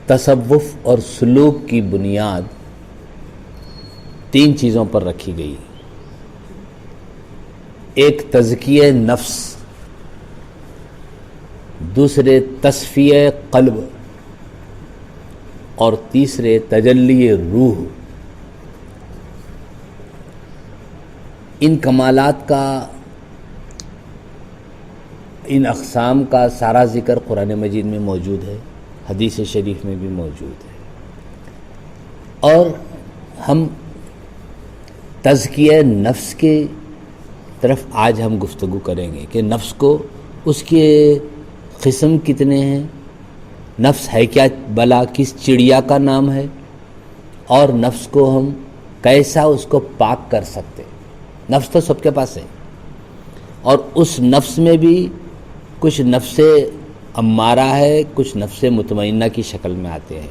تصوف اور سلوک کی بنیاد 3 چیزوں پر رکھی گئی. ایک تزکیہ نفس، دوسرے تصفیہ قلب، اور تیسرے تجلی روح. ان کمالات کا، ان اقسام کا سارا ذکر قرآن مجید میں موجود ہے، حدیث شریف میں بھی موجود ہے. اور ہم تزکیہ نفس کے طرف آج ہم گفتگو کریں گے کہ نفس کو، اس کے قسم کتنے ہیں، نفس ہے کیا بلا، کس چڑیا کا نام ہے، اور نفس کو ہم کیسا اس کو پاک کر سکتے. نفس تو سب کے پاس ہے، اور اس نفس میں بھی کچھ نفس امارہ ہے، کچھ نفس مطمئنہ کی شکل میں آتے ہیں.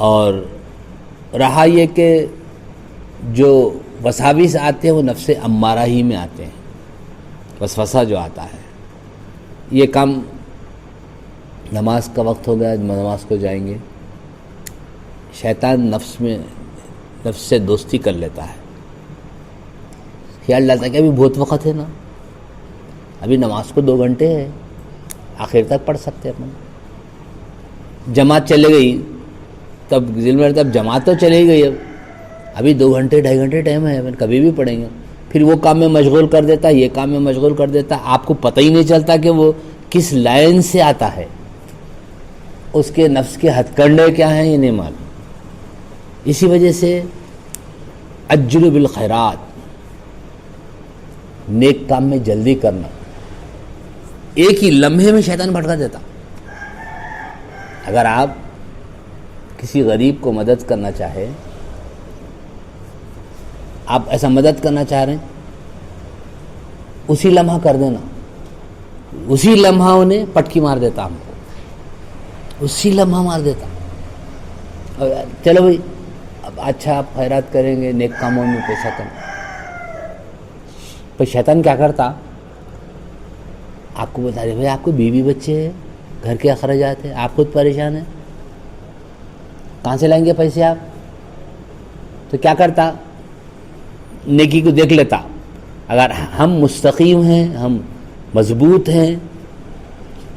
اور رہا یہ کہ جو وساوس آتے ہیں وہ نفس امارہ ہی میں آتے ہیں. وسوسہ جو آتا ہے، یہ کام نماز کا وقت ہو گیا، نماز کو جائیں گے، شیطان نفس سے دوستی کر لیتا ہے. خیال ڈالتا ہے کہ ابھی بہت وقت ہے نا، ابھی نماز کو 2 گھنٹے ہے، آخر تک پڑھ سکتے اپن. جماعت چلے گئی تب ذہن میں رہتا اب جماعت تو چلے گئی، ابھی 2 گھنٹے 2.5 گھنٹے ٹائم ہے، اپن کبھی بھی پڑھیں گے. پھر وہ کام میں مشغول کر دیتا، یہ کام میں مشغول کر دیتا، آپ کو پتہ ہی نہیں چلتا کہ وہ کس لائن سے آتا ہے، اس کے نفس کے ہتھ کنڈے کیا ہیں یہ نہیں معلوم. اسی وجہ سے عجل بالخیرات، نیک کام میں جلدی کرنا، ایک ہی لمحے میں شیطان بھٹکا دیتا. اگر آپ کسی غریب کو مدد کرنا چاہے، آپ ایسا مدد کرنا چاہ رہے ہیں، اسی لمحہ کر دینا، اسی لمحہ انہیں پٹکی مار دیتا، ہم کو اسی لمحہ مار دیتا. اور چلو بھائی اب اچھا آپ خیرات کریں گے، نیک کاموں میں پیسہ کریں. پر شیطان کیا کرتا، آپ کو بتا رہے بھائی آپ کو بیوی بچے ہیں، گھر کے اخراجات ہیں، آپ خود پریشان ہیں، کہاں سے لائیں گے پیسے آپ؟ تو کیا کرتا، نیکی کو دیکھ لیتا. اگر ہم مستقیم ہیں، ہم مضبوط ہیں،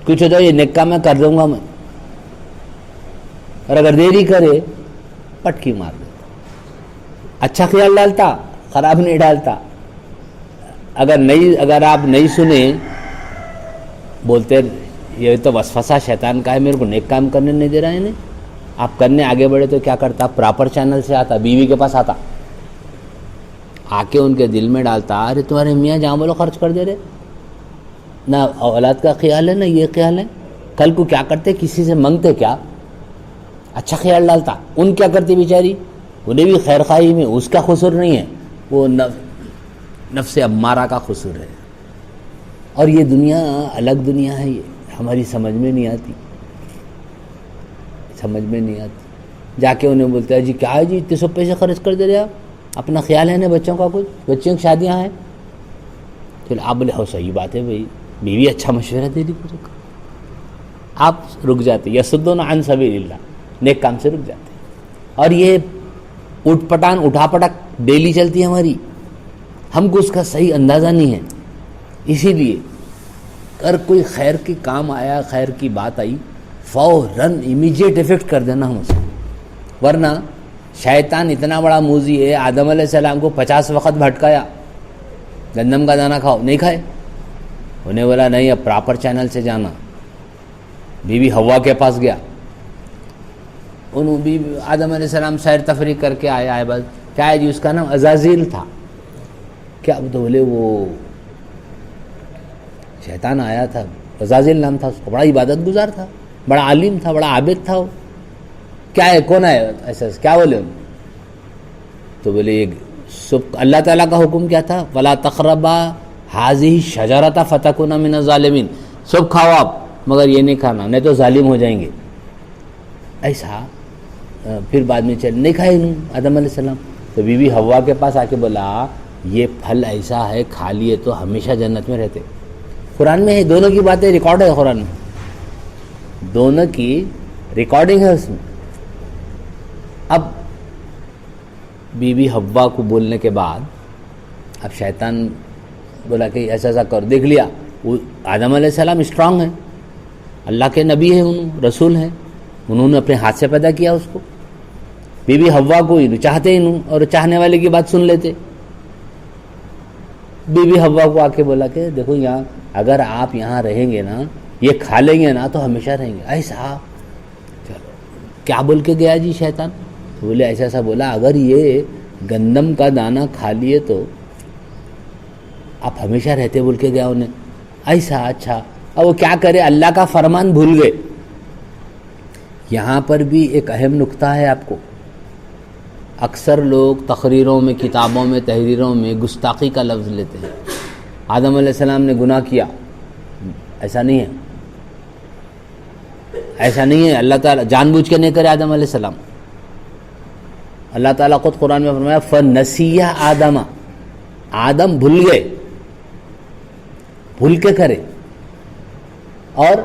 کچھ ہو جائے یہ نیک کام میں کر دوں گا میں، اور اگر دیری کرے پٹکی مار دیتا. اچھا خیال ڈالتا، خراب نہیں ڈالتا. اگر آپ نہیں سنیں، بولتے یہ تو وسوسہ شیطان کا ہے، میرے کو نیک کام کرنے نہیں دے رہا ہے. نہیں، آپ کرنے آگے بڑھے تو کیا کرتا، پراپر چینل سے آتا، بیوی کے پاس آتا، آ کے ان کے دل میں ڈالتا، ارے تمہارے میاں جہاں بولو خرچ کر دے رہے، نہ اولاد کا خیال ہے نہ یہ خیال ہے، کل کو کیا کرتے، کسی سے منگتے کیا. اچھا خیال ڈالتا. ان کیا کرتی بیچاری، انہیں بھی خیر خواہی میں، اس کا قصور نہیں ہے، وہ نفس امارہ کا قصور ہے. اور یہ دنیا الگ دنیا ہے، یہ ہماری سمجھ میں نہیں آتی، سمجھ میں نہیں آتی. جا کے انہیں بولتے ہیں جی کیا ہے جی اتنے سب پیسے خرچ کر دے رہے آپ، اپنا خیال ہے نا بچوں کا، کچھ بچیوں کی شادیاں ہیں. پھر آپ بولے ہو صحیح بات ہے بھائی، بیوی اچھا مشورہ دے دی، آپ رک جاتے. یصدون عن سبیل اللہ، نیک کام سے رک جاتے. اور یہ اٹھ پٹان اٹھا پٹک ڈیلی چلتی ہے ہماری، ہم کو اس کا صحیح اندازہ نہیں ہے. اسی لیے اگر کوئی خیر کے کام آیا، خیر کی بات آئی، فوراً امیجیٹ افیکٹ کر دینا ہم اسے. ورنہ شیطان اتنا بڑا موذی ہے، آدم علیہ السلام کو 50 وقت بھٹکایا، گندم کا دانہ کھاؤ، نہیں کھائے. انہیں بولا نہیں اب پراپر چینل سے جانا. بی بی حوا کے پاس گیا، آدم علیہ السلام سیر تفریح کر کے آیا ہے، بس کیا ہے جی اس کا نام عزازیل تھا. کیا تو بولے وہ شیطان آیا تھا، عزازیل نام تھا اس کو، بڑا عبادت گزار تھا، بڑا عالم تھا، بڑا عابد تھا. وہ کیا ہے، کون ہے ایسا، کیا بولے؟ تو بولے اللہ تعالیٰ کا حکم کیا تھا، وَلَا تَقْرَبَا هَٰذِهِ الشَّجَرَةَ فَتَكُونَ مِنَ الظَّالِمِينَ. سب کھاؤ آپ مگر یہ نہیں کھانا، نہیں تو ظالم ہو جائیں گے. ایسا پھر بعد میں چل نہیں کھائے انہوں آدم علیہ السلام. تو بی بی حوا کے پاس آ کے بولا یہ پھل ایسا ہے، کھا لیے تو ہمیشہ جنت میں رہتے. قرآن میں ہے، دونوں کی باتیں ریکارڈ ہے قرآن میں، دونوں کی ریکارڈنگ ہے اس میں. اب بی بی حوا کو بولنے کے بعد اب شیطان بولا کہ ایسا ایسا کر. دیکھ لیا وہ آدم علیہ السلام اسٹرانگ ہیں, اللہ کے نبی ہیں, رسول ہیں, انہوں نے اپنے ہاتھ سے پیدا کیا اس کو. بی بی حوا کو چاہتے انہوں, اور چاہنے والے کی بات سن لیتے. بی بی حوا کو آ کے بولا کہ دیکھو یہاں اگر آپ یہاں رہیں گے نا, یہ کھا لیں گے نا تو ہمیشہ رہیں گے. ایسا چلو کیا بول کے گیا جی شیطان؟ تو بولے ایسا ایسا بولا اگر یہ گندم کا دانہ کھا لیے تو آپ ہمیشہ رہتے بول کے گیا انہیں. ایسا اچھا. اب وہ کیا کرے, اللہ کا فرمان بھول گئے. یہاں پر بھی ایک اہم نقطہ ہے آپ کو. اکثر لوگ تقریروں میں, کتابوں میں, تحریروں میں گستاخی کا لفظ لیتے ہیں. آدم علیہ السلام نے گناہ کیا, ایسا نہیں ہے, ایسا نہیں ہے. اللہ تعالیٰ جان بوجھ کے نہیں کرے آدم علیہ السلام. اللہ تعالیٰ خود قرآن میں فرمایا فَنَسِيَ آدم, آدم بھول گئے, بھول کے کرے, اور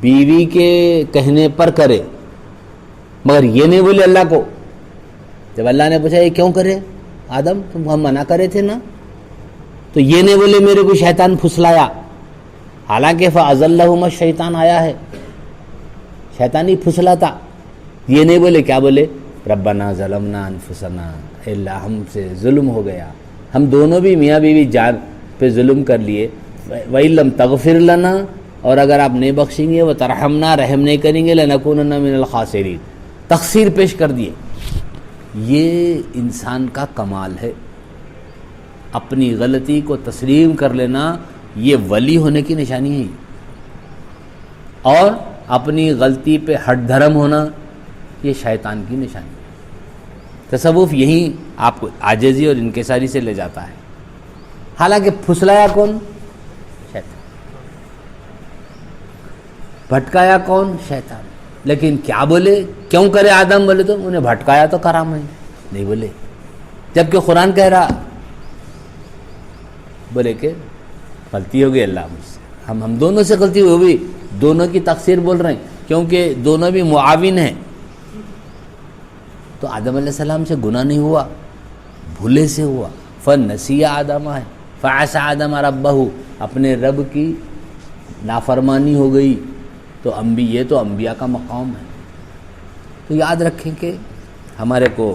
بیوی کے کہنے پر کرے, مگر یہ نہیں بولے اللہ کو. جب اللہ نے پوچھا یہ کیوں کرے آدم, تم ہم منع کرے تھے نا, تو یہ نہیں بولے میرے کو شیطان پھسلایا. حالانکہ فَأَزَلَّهُمَا الشَّيْطَانُ آیا ہے, شیطان ہی پھسلاتا. یہ نہیں بولے, کیا بولے ربنا ظلمنا انفسنا, اللہ ہم سے ظلم ہو گیا, ہم دونوں بھی میاں بیوی جان پہ ظلم کر لیے. وَإِن لَّمْ تَغْفِرْ لَنَا, اور اگر آپ نہیں بخشیں گے, وَتَرْحَمْنَا, رحم نہیں کریں گے, لَنَكُونَنَّ مِنَ الْخَاسِرِينَ, تقصیر پیش کر دیے. یہ انسان کا کمال ہے, اپنی غلطی کو تسلیم کر لینا, یہ ولی ہونے کی نشانی ہے. اور اپنی غلطی پہ ہٹ دھرم ہونا, یہ شیطان کی نشانی ہے. تصوف یہی آپ کو عاجزی اور انکساری سے لے جاتا ہے. حالانکہ پھسلایا کون؟ شیطان. بھٹکایا کون؟ شیطان. لیکن کیا بولے, کیوں کرے آدم, بولے تو انہیں بھٹکایا تو کرام ہے, نہیں بولے. جبکہ قرآن کہہ رہا, بولے کہ غلطی ہو گئی اللہ مجھ سے, ہم دونوں سے غلطی ہوئی, دونوں کی تقصیر بول رہے ہیں, کیونکہ دونوں بھی معاون ہیں. تو آدم علیہ السلام سے گناہ نہیں ہوا, بھولے سے ہوا. فَنَسِيَ آدم ہے, فَعَصَىٰ آدَمَ رَبَّهُ, اپنے رب کی نافرمانی ہو گئی. تو یہ تو انبیاء کا مقام ہے. تو یاد رکھیں کہ ہمارے کو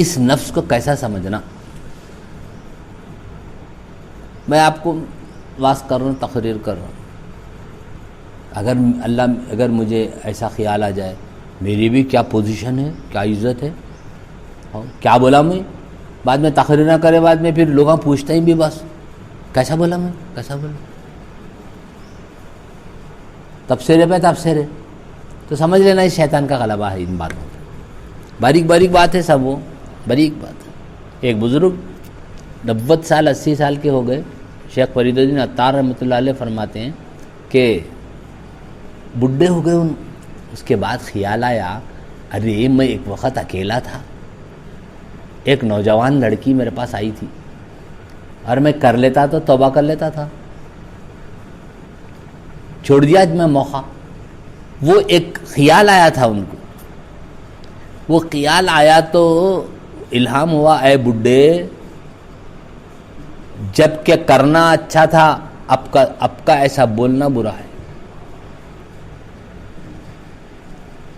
اس نفس کو کیسا سمجھنا. میں آپ کو واز کر رہا ہوں, تقریر کر رہا ہوں. اگر مجھے ایسا خیال آ جائے, میری بھی کیا پوزیشن ہے, کیا عزت ہے, کیا بولا میں, بعد میں تقریر نہ کرے, بعد میں پھر لوگ پوچھتے ہیں بھی بس کیسا بولا میں, کیسا بولا, تبصرے پہ تبصرے. تو سمجھ لینا اس شیطان کا غلبہ ہے ان باتوں پہ. باریک باریک بات ہے سب, وہ باریک بات ہے. ایک بزرگ 90 سال 80 سال کے ہو گئے, شیخ فرید الدین عطار رحمۃ اللہ علیہ فرماتے ہیں کہ بڈھے ہو گئے. اس کے بعد خیال آیا, ارے میں ایک وقت اکیلا تھا, ایک نوجوان لڑکی میرے پاس آئی تھی, اور میں کر لیتا تو توبہ کر لیتا تھا, چھوڑ دیا میں موقع. وہ ایک خیال آیا تھا ان کو, وہ خیال آیا تو الہام ہوا, اے بڈھے, جب کہ کرنا اچھا تھا, اب کا ایسا بولنا برا ہے.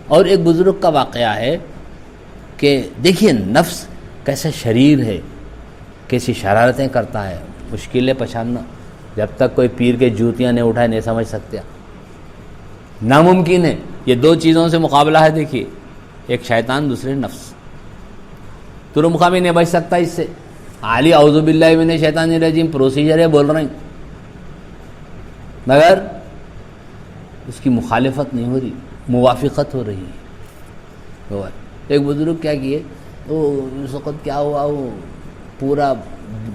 اور ایک بزرگ کا واقعہ ہے کہ دیکھیے نفس کیسا شریر ہے, کیسی شرارتیں کرتا ہے, مشکلیں پہچاننا. جب تک کوئی پیر کے جوتیاں نہیں اٹھائے نہیں سمجھ سکتے, ناممکن ہے. یہ دو چیزوں سے مقابلہ ہے. دیکھیے, ایک شیطان, دوسرے نفس. تو مقابلہ نہیں بچ سکتا اس سے. عالی اعوذ باللہ من الشیطان الرجیم پروسیجر ہے, بول رہے ہیں, مگر اس کی مخالفت نہیں ہو رہی, موافقت ہو رہی ہے. ایک بزرگ کیا کیے, تو اس وقت کیا ہوا, وہ پورا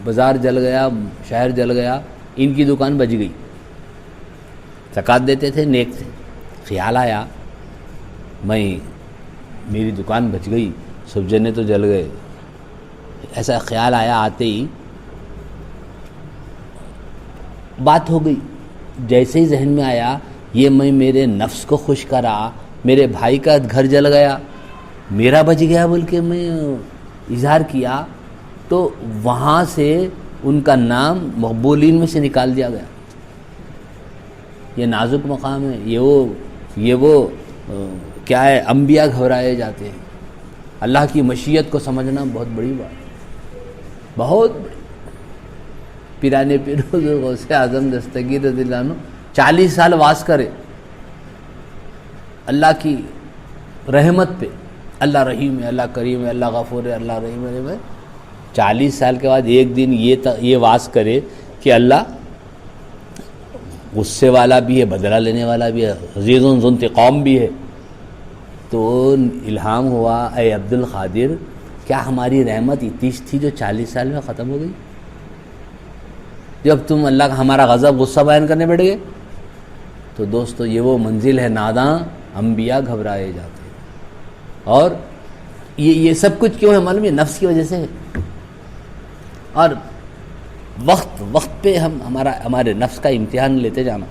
بازار جل گیا, شہر جل گیا, ان کی دکان بچ گئی. زکوٰۃ دیتے تھے, نیک تھے. خیال آیا میری دکان بچ گئی, سب جنے تو جل گئے. ایسا خیال آیا, آتے ہی بات ہو گئی. جیسے ہی ذہن میں آیا یہ میں میرے نفس کو خوش کرا، میرے بھائی کا گھر جل گیا، میرا بچ گیا بول کے میں اظہار کیا، تو وہاں سے ان کا نام مقبولین میں سے نکال دیا گیا۔ یہ نازک مقام ہے، یہ وہ کیا ہے، انبیاء گھبرائے جاتے ہیں۔ اللہ کی مشیت کو سمجھنا بہت بڑی بات، بہت بڑی۔ پیرانے پیروز غوث اعظم دستگیر رضی اللہ عنہ 40 سال واز کرے اللہ کی رحمت پہ، اللہ رحیم ہے، اللہ کریم ہے، اللہ غفور ہے، اللہ رحیم ہے۔ 40 سال کے بعد ایک دن یہ واز کرے کہ اللہ غصے والا بھی ہے، بدلہ لینے والا بھی ہے، عزیز ذو انتقام بھی ہے، تو الہام ہوا اے عبد القادر، کیا ہماری رحمت اتنی تھی جو 40 سال میں ختم ہو گئی؟ جب تم اللہ کا ہمارا غضب غصہ بیان کرنے بیٹھ گئے؟ تو دوستو یہ وہ منزل ہے، ناداں انبیاء گھبرائے جاتے ہیں۔ اور یہ سب کچھ کیوں ہے معلوم ہے؟ نفس کی وجہ سے ہے۔ اور وقت پہ ہم ہمارے نفس کا امتحان لیتے جانا۔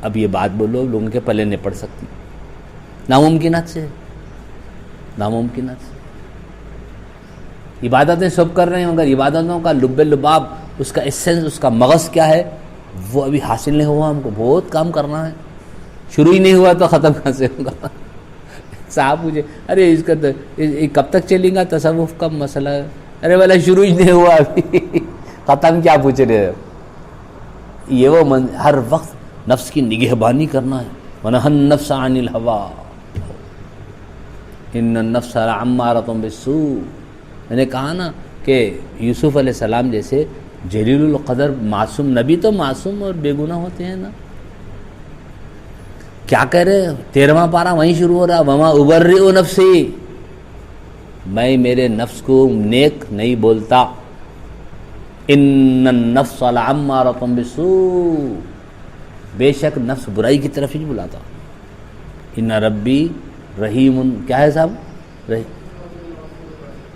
اب یہ بات بولو لوگوں کے پلے نہیں پڑ سکتی، ناممکنات سے، ناممکنات سے۔ عبادتیں سب کر رہے ہیں مگر عبادتوں کا لب لباب، اس کا ایسنس، اس کا مغز کیا ہے، وہ ابھی حاصل نہیں ہوا۔ ہم کو بہت کام کرنا ہے، شروع ہی نہیں ہوا تو ختم کہاں سے ہوگا؟ صاحب مجھے ارے اس کا کب تک چلے گا تصوف کا مسئلہ؟ ارے والا شروع ہی نہیں ہوا ابھی، ختم کیا پوچھ رہے ہیں؟ یہ وہ ہر وقت نفس کی نگہبانی کرنا ہے۔ وَنَهَى النَّفْسَ عَنِ الْهَوَىٰ إِنَّ النَّفْسَ لَعَمَّارَةٌ بِالسُّوءِ۔ میں نے کہا نا کہ یوسف علیہ السلام جیسے جلیل القدر معصوم نبی تو معصوم اور بے گناہ ہوتے ہیں نا۔ کیا کہہ رہے 13واں پارہ وہیں شروع ہو رہا، وما ابرئ نفسی، میں میرے نفس کو نیک نہیں بولتا، ان النفس لعمارۃ بالسوء، بے شک نفس برائی کی طرف ہی بلاتا، ان ربی رحیم، کیا ہے صاحب؟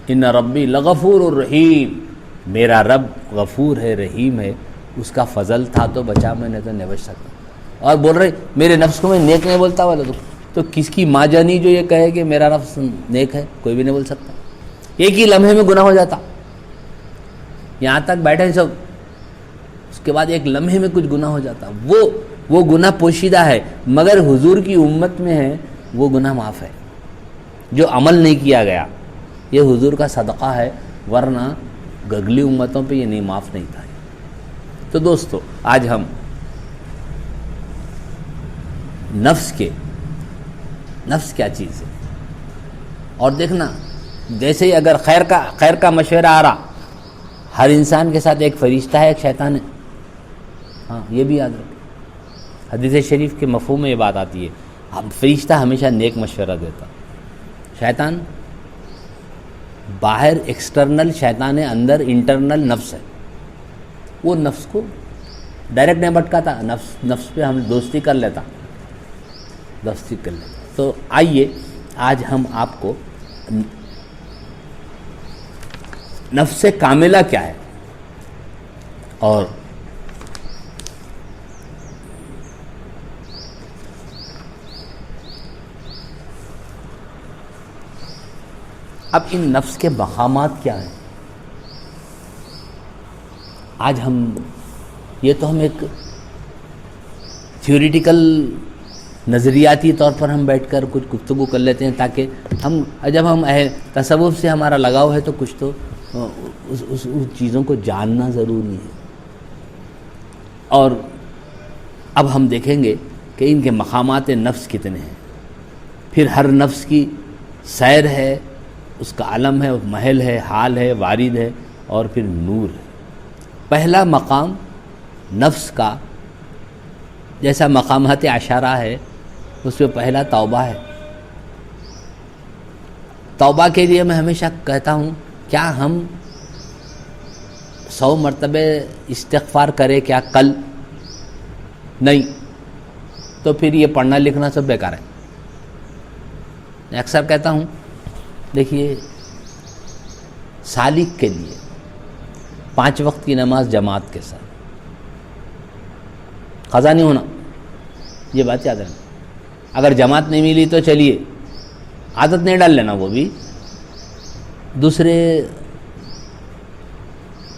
ان ربی لغفور الرحیم، میرا رب غفور ہے، رحیم ہے، اس کا فضل تھا تو بچا، میں نے تو نہیں بچ سکتا۔ اور بول رہے میرے نفس کو میں نیک نہیں بولتا والا، تو کس کی ماں جانی جو یہ کہے کہ میرا نفس نیک ہے؟ کوئی بھی نہیں بول سکتا۔ ایک ہی لمحے میں گناہ ہو جاتا، یہاں تک بیٹھے سب، اس کے بعد ایک لمحے میں کچھ گناہ ہو جاتا، وہ گناہ پوشیدہ ہے، مگر حضور کی امت میں ہے وہ گناہ معاف ہے، جو عمل نہیں کیا گیا، یہ حضور کا صدقہ ہے، ورنہ اگلی امتوں پہ یہ نہیں معاف نہیں تھا۔ تو دوستو آج ہم نفس کیا چیز ہے، اور دیکھنا جیسے ہی اگر خیر کا مشورہ آ رہا، ہر انسان کے ساتھ ایک فرشتہ ہے، ایک شیطان ہے، ہاں یہ بھی یاد رکھیں۔ حدیث شریف کے مفہوم میں یہ بات آتی ہے، فرشتہ ہمیشہ نیک مشورہ دیتا، شیطان باہر ایکسٹرنل شیطان ہے، اندر انٹرنل نفس ہے، وہ نفس کو ڈائریکٹ نہیں بھٹکاتا، نفس پہ ہم دوستی کر لیتا۔ تو آئیے آج ہم آپ کو نفس کاملہ کیا ہے، اور اب ان نفس کے مقامات کیا ہیں۔ آج یہ تو ہم ایک تھیوریٹیکل نظریاتی طور پر ہم بیٹھ کر کچھ گفتگو کر لیتے ہیں، تاکہ جب ہم تصوف سے ہمارا لگاؤ ہے تو کچھ تو اس چیزوں کو جاننا ضروری ہے۔ اور اب ہم دیکھیں گے کہ ان کے مقامات نفس کتنے ہیں، پھر ہر نفس کی سیر ہے، اس کا علم ہے، محل ہے، حال ہے، وارد ہے، اور پھر نور ہے۔ پہلا مقام نفس کا جیسا مقامات عشرہ ہے، اس میں پہلا توبہ ہے۔ توبہ کے لیے میں ہمیشہ کہتا ہوں، کیا ہم 100 مرتبہ استغفار کرے کیا کل؟ نہیں، تو پھر یہ پڑھنا لکھنا سب بیکار ہے۔ میں اکثر کہتا ہوں، دیکھیے سالک کے لیے 5 وقت کی نماز جماعت کے ساتھ، قضا نہیں ہونا، یہ بات یاد رکھنا۔ اگر جماعت نہیں ملی تو چلیے عادت نہیں ڈال لینا وہ بھی۔ دوسرے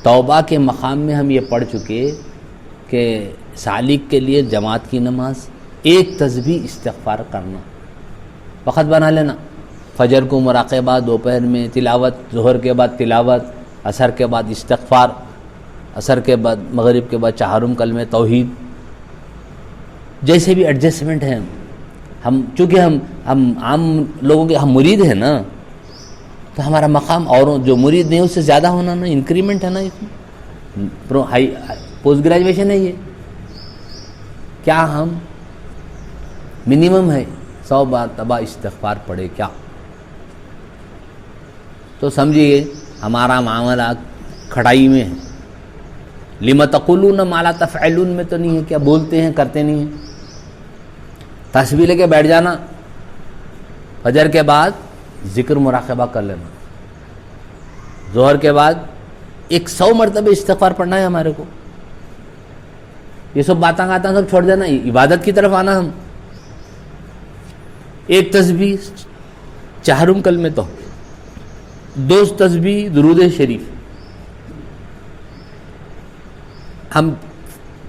توبہ کے مقام میں ہم یہ پڑھ چکے کہ سالک کے لیے جماعت کی نماز، ایک تسبیح استغفار کرنا، وقت بنا لینا، فجر کو مراقبہ، دوپہر میں تلاوت، ظہر کے بعد تلاوت، عصر کے بعد استغفار، عصر کے بعد مغرب کے بعد چہارم کلمہ توحید، جیسے بھی ایڈجسٹمنٹ ہیں۔ ہم چونکہ ہم عام لوگوں کے ہم مرید ہیں نا، تو ہمارا مقام اوروں جو مرید نہیں اس سے زیادہ ہونا نا، انکریمنٹ ہے نا، اس میں پوسٹ گریجویشن ہے یہ، کیا ہم منیمم ہے 100 بار تبا استغفار پڑھے کیا؟ تو سمجھیے ہمارا معاملہ کھڑائی میں ہے۔ لِمَ تَقُولُونَ مَا لَا تَفْعَلُونَ میں تو نہیں ہے، کیا بولتے ہیں کرتے نہیں ہیں۔ تسبیح لے کے بیٹھ جانا، فجر کے بعد ذکر مراقبہ کر لینا، ظہر کے بعد 100 مرتبہ استغفار پڑھنا ہے ہمارے کو۔ یہ سب باتیں سب چھوڑ دینا، عبادت کی طرف آنا۔ ہم ایک تسبیح چہارم کلمہ تو، 2 تسبیح درود شریف، ہم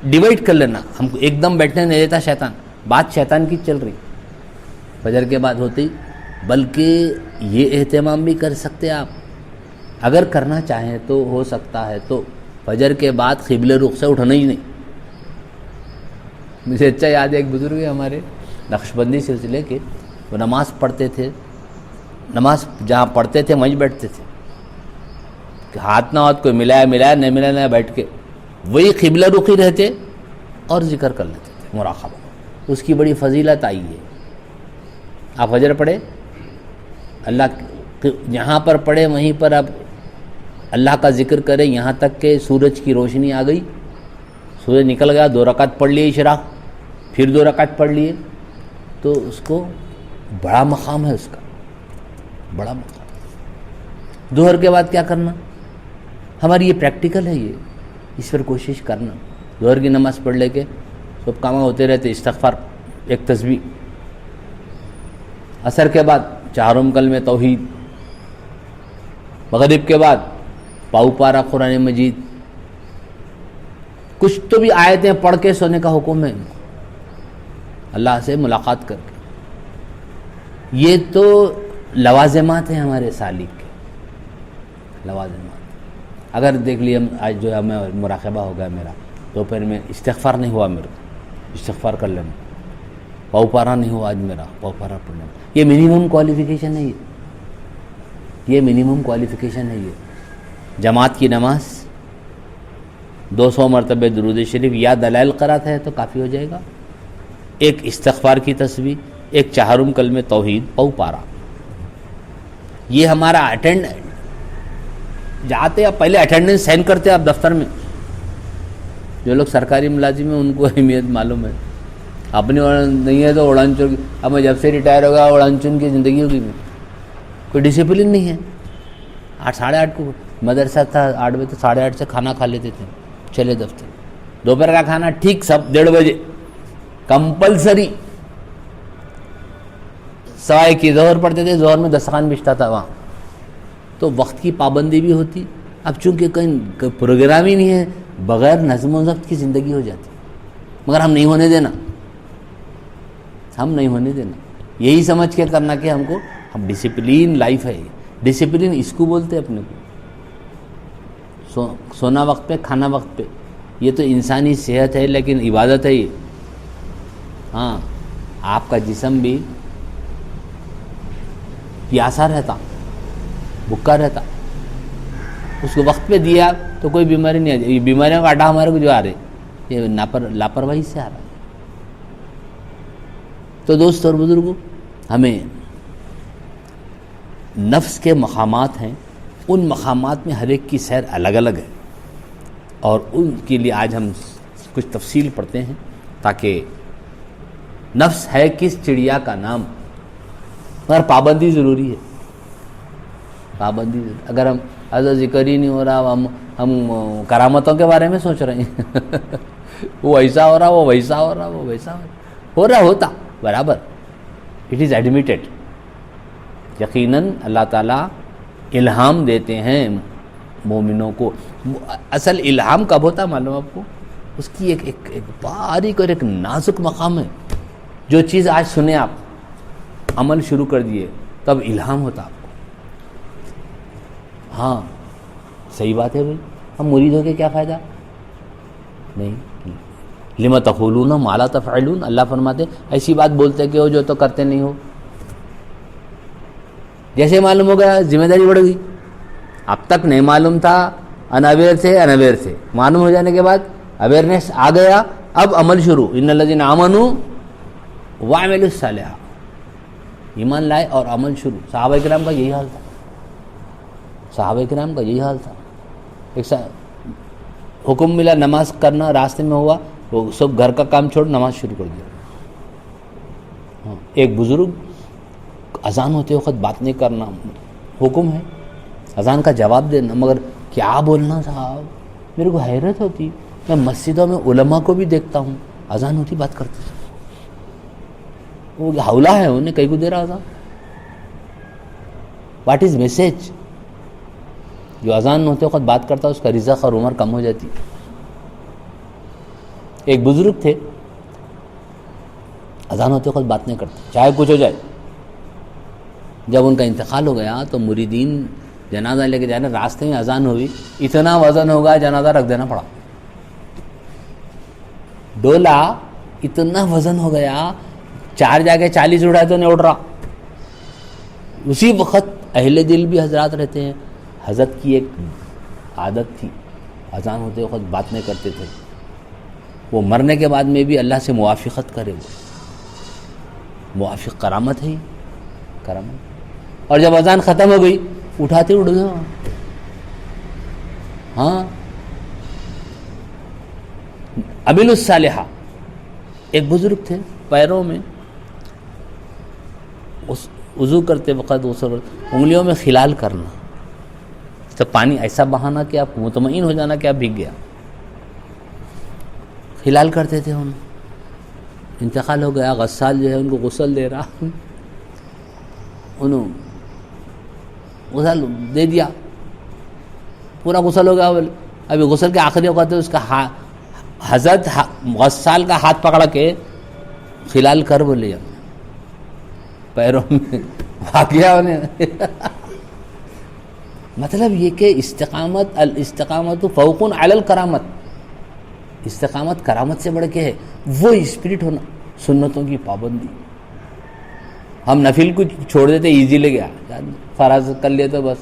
ڈیوائڈ کر لینا۔ ہم کو ایک دم بیٹھنے نہیں دیتا شیطان، بات شیطان کی چل رہی فجر کے بعد ہوتی، بلکہ یہ اہتمام بھی کر سکتے آپ اگر کرنا چاہیں تو، ہو سکتا ہے تو فجر کے بعد قبلہ رخ سے اٹھنا ہی نہیں۔ مجھے اچھا یاد ہے ایک بزرگ ہے ہمارے نقشبندی سلسلے کے، وہ نماز پڑھتے تھے، نماز جہاں پڑھتے تھے وہیں بیٹھتے تھے، کہ ہاتھ نہ ہاتھ کوئی ملایا نہیں ملایا بیٹھ کے وہی قبلہ رخی رہتے اور ذکر کر لیتے تھے، مراقبہ۔ اس کی بڑی فضیلت آئی ہے۔ آپ فجر پڑھے، اللہ جہاں پر پڑھے وہیں پر آپ اللہ کا ذکر کریں یہاں تک کہ سورج کی روشنی آ گئی، سورج نکل گیا، 2 رکعت پڑھ لیے اشراق، پھر 2 رکعت پڑھ لیے، تو اس کو بڑا مقام ہے، اس کا بڑا مقام۔ ظہر کے بعد کیا کرنا؟ ہماری یہ پریکٹیکل ہے، یہ اس پر کوشش کرنا۔ ظہر کی نماز پڑھ لے کے سب کام ہوتے رہتے، استغفار، ایک تسبیح۔ عصر کے بعد چہارم کلمہ توحید، مغرب کے بعد پاؤ پارا قرآن مجید، کچھ تو بھی آیتیں پڑھ کے سونے کا حکم ہے اللہ سے ملاقات کر کے۔ یہ تو لوازمات ہیں ہمارے سالک کے، لوازمات۔ اگر دیکھ لیے آج جو ہے ہمیں مراقبہ ہو گیا میرا، دوپہر میں استغفار نہیں ہوا میرا، استغفار کر لینا، پاؤ پارا نہیں ہوا آج میرا، پاؤ پارا پڑھنا، یہ منیمم کوالیفیکیشن ہے، یہ منیمم کوالیفیکیشن ہے۔ یہ جماعت کی نماز 200 مرتبہ درود شریف یا دلائل قرات ہے تو کافی ہو جائے گا، ایک استغفار کی تسبیح، ایک چہارم کلمہ توحید، پاؤ پارا۔ یہ ہمارا اٹینڈ جاتے ہیں، پہلے اٹینڈنس سائن کرتے ہیں آپ دفتر میں، جو لوگ سرکاری ملازم ہیں ان کو اہمیت معلوم ہے، اپنی نہیں ہے تو اڑان چون۔ اب میں جب سے ریٹائر ہوگا اڑان چون کی زندگی ہوگی، میں کوئی ڈسپلن نہیں ہے۔ 8 ساڑھے 8 کو مدرسہ تھا، 8 بجے تو 8:30 سے کھانا کھا لیتے تھے، چلے دفتر۔ دوپہر کا کھانا ٹھیک سب 1:30 بجے کمپلسری، 1:15 کی ظہر پڑھتے تھے، ظہر میں دسترخوان بچھتا تھا وہاں، تو وقت کی پابندی بھی ہوتی۔ اب چونکہ کہیں پروگرام ہی نہیں ہے، بغیر نظم و ضبط کی زندگی ہو جاتی، مگر ہم نہیں ہونے دینا، ہم نہیں ہونے دینا، یہی سمجھ کے کرنا کہ ہم کو، ہم ڈسپلین لائف ہے، ڈسپلین اس کو بولتے ہیں اپنے کو، سونا وقت پہ، کھانا وقت پہ، یہ تو انسانی صحت ہے لیکن عبادت ہے یہ۔ ہاں آپ کا جسم بھی پیاسا رہتا، بھوکا رہتا، اس کو وقت پہ دیا تو کوئی بیماری نہیں آتی۔ یہ بیماریوں کا اڈا ہمارے کو جو آ رہے، یہ لاپرواہی سے آ رہا ہے۔ تو دوست اور بزرگوں، ہمیں نفس کے مقامات ہیں، ان مقامات میں ہر ایک کی سیر الگ الگ ہے، اور ان کے لیے آج ہم کچھ تفصیل پڑھتے ہیں، تاکہ نفس ہے کس چڑیا کا نام، مگر پابندی ضروری ہے، پابندی ضروری۔ اگر ہم ذکر ہی نہیں ہو رہا، ہم کرامتوں کے بارے میں سوچ رہے ہیں وہ ایسا ہو رہا، وہ ویسا ہو رہا، وہ ویسا ہو رہا ہوتا برابر. It is admitted. یقیناً اللہ تعالیٰ الہام دیتے ہیں مومنوں کو. اصل الہام کب ہوتا معلوم آپ کو؟ اس کی ایک باریک اور ایک نازک مقام ہے. جو چیز آج سنیں آپ، عمل شروع کر دیے، تب الہام ہوتا آپ کو. ہاں صحیح بات ہے بھائی، ہم مرید ہو کے کیا فائدہ؟ نہیں. لم تقولون ما لا تفعلون، اللہ فرماتے ایسی بات بولتے کہ ہو جو تو کرتے نہیں ہو. جیسے معلوم ہو گیا ذمہ داری بڑھ گئی. اب تک نہیں معلوم تھا، انویئر تھے. معلوم ہو جانے کے بعد اویئرنیس آ گیا، اب عمل شروع. ان الذین آمنوا وعملوا الصالحات، ایمان لائے اور عمل شروع. صحابہ کرام کا یہی حال تھا. ایک حکم ملا نماز کرنا، راستے میں ہوا، وہ سب گھر کا کام چھوڑ نماز شروع کر دیا. ایک بزرگ اذان ہوتے وقت بات نہیں کرنا حکم ہے، اذان کا جواب دینا، مگر کیا بولنا صاحب. میرے کو حیرت ہوتی، میں مسجدوں میں علماء کو بھی دیکھتا ہوں اذان ہوتی بات کرتے تھے. وہ حولہ ہے انہیں کہیں کو دے رہا اذان. What is message? جو اذان ہوتے وقت بات کرتا اس کا رزق اور عمر کم ہو جاتی. ایک بزرگ تھے، اذان ہوتے وقت بات نہیں کرتے چاہے کچھ ہو جائے. جب ان کا انتقال ہو گیا تو مریدین جنازہ لے کے جانے، راستے میں اذان ہوئی، اتنا وزن ہوگا جنازہ رکھ دینا پڑا. ڈولا اتنا وزن ہو گیا، 4 جا کے 40 اٹھائے تو نہیں اٹھ رہا. اسی وقت اہل دل بھی حضرات رہتے ہیں. حضرت کی ایک عادت تھی، اذان ہوتے وقت بات نہیں کرتے تھے. وہ مرنے کے بعد میں بھی اللہ سے موافقت کرے. وہ موافق کرامت ہے، کرامت. اور جب اذان ختم ہو گئی اٹھاتے اٹھ گئے. ہاں عملوا الصالحات. ایک بزرگ تھے، پیروں میں وضو کرتے وقت انگلیوں میں خلال کرنا، تو پانی ایسا بہانا کہ آپ مطمئن ہو جانا کہ آپ بھیگ گیا. خلال کرتے تھے. انتقال ہو گیا، غسال جو ہے ان کو غسل دے رہا، انہوں غسل دے دیا، پورا غسل ہو گیا. ابھی غسل کے آخری اوقات اس کا حضرت غسال کا ہاتھ پکڑ کے خلال کر بولے پیروں میں واقعہ ہونے. مطلب یہ کہ الاستقامت فوق علی الکرامت. استقامت کرامت سے بڑھ کے ہے. وہ اسپرٹ ہونا، سنتوں کی پابندی. ہم نفل کو چھوڑ دیتے، ایزی لے گیا، فرض کر لیے تو بس.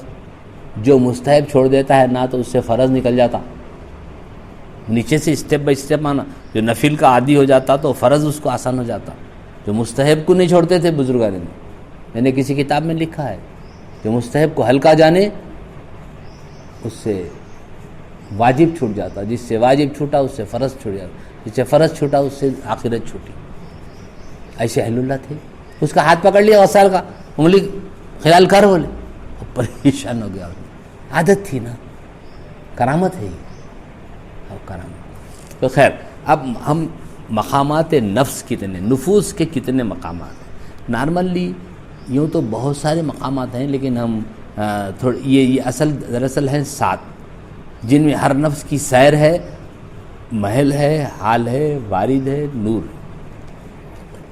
جو مستحب چھوڑ دیتا ہے نہ تو اس سے فرض نکل جاتا، نیچے سے اسٹیپ بائی اسٹیپ آنا. جو نفل کا عادی ہو جاتا تو فرض اس کو آسان ہو جاتا. جو مستحب کو نہیں چھوڑتے تھے بزرگان نے، میں نے کسی کتاب میں لکھا ہے، جو مستحب کو ہلکا جانے اس سے واجب چھوٹ جاتا، جس سے واجب چھوٹا اس سے فرض چھوٹ جاتا، جس سے فرض چھوٹا اس سے آخرت چھوٹی. ایسے اہل اللہ تھے. اس کا ہاتھ پکڑ لیا غسال کا، انگلی خیال کر بولے، پریشان ہو گیا. عادت تھی نا، کرامت ہے یہ، کرامت. تو خیر، اب ہم مقامات نفس کتنے، نفوس کے کتنے مقامات ہیں. نارملی یوں تو بہت سارے مقامات ہیں، لیکن ہم یہ دراصل ہیں 7، جن میں ہر نفس کی سیر ہے، محل ہے، حال ہے، وارد ہے، نور ہے.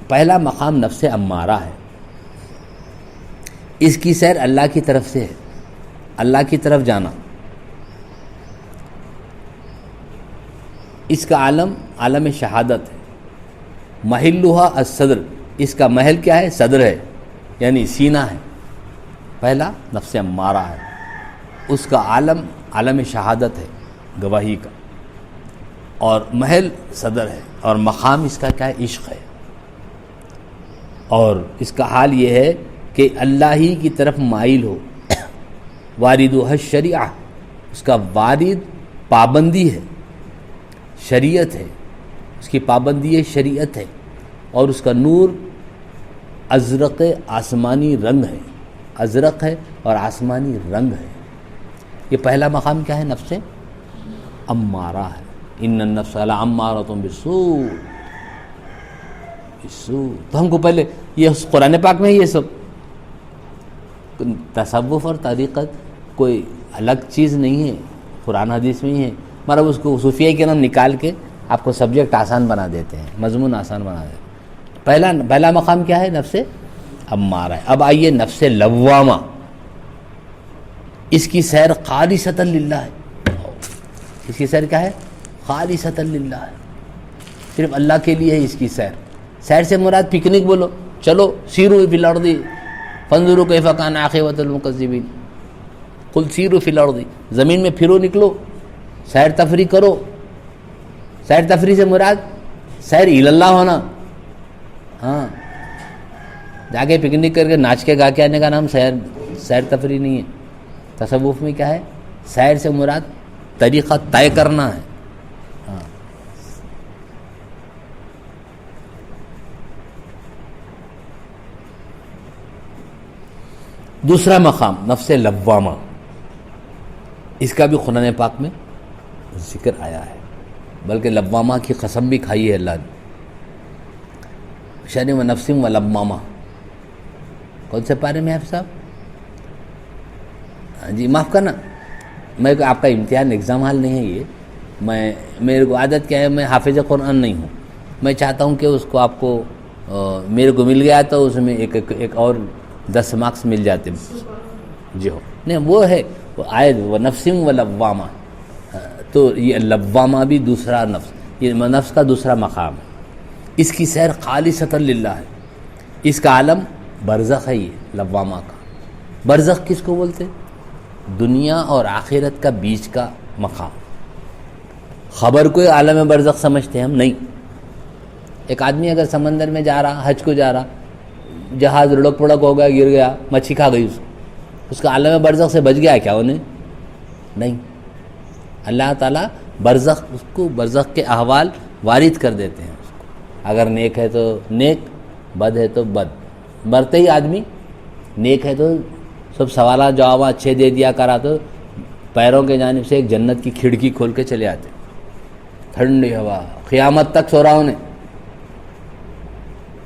پہلا مقام نفس امارہ ہے. اس کی سیر اللہ کی طرف سے ہے، اللہ کی طرف جانا. اس کا عالم عالم شہادت ہے. محلھا الصدر، اس کا محل کیا ہے؟ صدر ہے، یعنی سینہ ہے. پہلا نفس امارہ ہے. اس کا عالم عالم شہادت ہے، گواہی کا، اور محل صدر ہے. اور مقام اس کا کیا ہے؟ عشق ہے. اور اس کا حال یہ ہے کہ اللہ ہی کی طرف مائل ہو. واردھا الشریعہ، اس کا وارد پابندی ہے، شریعت ہے. اس کی پابندی ہے، شریعت ہے. اور اس کا نور ازرق آسمانی رنگ ہے. ازرق ہے اور آسمانی رنگ ہے. یہ پہلا مقام کیا ہے؟ نفس امارہ ہے. ان النفس لامارۃ بالسوء، تو ہم کو پہلے یہ قرآن پاک میں یہ سب تصوف اور طریقت کوئی الگ چیز نہیں ہے، قرآن حدیث میں ہی ہے، مگر اس کو صوفیہ کے نام نکال کے آپ کو سبجیکٹ آسان بنا دیتے ہیں، مضمون آسان بنا دیتے ہیں۔ پہلا مقام کیا ہے؟ نفس امارہ ہے۔ اب آئیے نفس لوامہ، اس کی سیر خالصۃ للہ ہے۔ اس کی سیر کیا ہے؟ خالصۃ للہ ہے، صرف اللہ کے لیے ہے اس کی سیر۔ سیر سے مراد پکنک بولو، چلو سیروا فی الارض فانظروا کیف کان عاقبۃ المکذبین، قل سیروا فی الارض، زمین میں پھرو، نکلو، سیر تفریح کرو۔ سیر تفریح سے مراد سیر اللہ ہونا، ہاں، جا کے پکنک کر کے ناچ کے گا کے آنے کا نام سیر تفریح نہیں ہے۔ تصوف میں کیا ہے؟ سیر سے مراد طریقہ طے کرنا ہے۔ ہاں، دوسرا مقام نفس لوامہ، اس کا بھی قرآن پاک میں ذکر آیا ہے، بلکہ لوامہ کی قسم بھی کھائی ہے اللہ نے، شأن و نفس و لوامہ۔ کون سے پارے میں آپ صاحب؟ جی معاف کرنا، میں آپ کا امتحان ایگزام حال نہیں ہے یہ، میرے کو عادت کیا ہے، میں حافظ قرآن نہیں ہوں، میں چاہتا ہوں کہ اس کو آپ کو میرے کو مل گیا تو اس میں ایک اور 10 مارکس مل جاتے جی ہو، نہیں وہ ہے وہ آیت و نفس و لوامہ، تو یہ لوامہ بھی دوسرا نفس، یہ نفس کا دوسرا مقام ہے، اس کی سیر خالصۃ للہ ہے، اس کا عالم برزخ ہے، یہ لوامہ کا۔ برزخ کس کو بولتے؟ دنیا اور آخرت کا بیچ کا مقام۔ خبر کو عالم برزخ سمجھتے ہیں ہم نہیں۔ ایک آدمی اگر سمندر میں جا رہا، حج کو جا رہا، جہاز لڑک پڑک ہو گیا، گر گیا، مچھی کھا گئی، اس کا عالم برزخ سے بچ گیا ہے کیا انہیں؟ نہیں، اللہ تعالیٰ برزخ، اس کو برزخ کے احوال وارد کر دیتے ہیں اس کو، اگر نیک ہے تو نیک، بد ہے تو بد۔ مرتے ہی آدمی نیک ہے تو سب سوالات جواب اچھے دے دیا کرا تو پیروں کے جانب سے ایک جنت کی کھڑکی کھول کے چلے آتے، ٹھنڈی ہوا، قیامت تک سو رہا انہیں،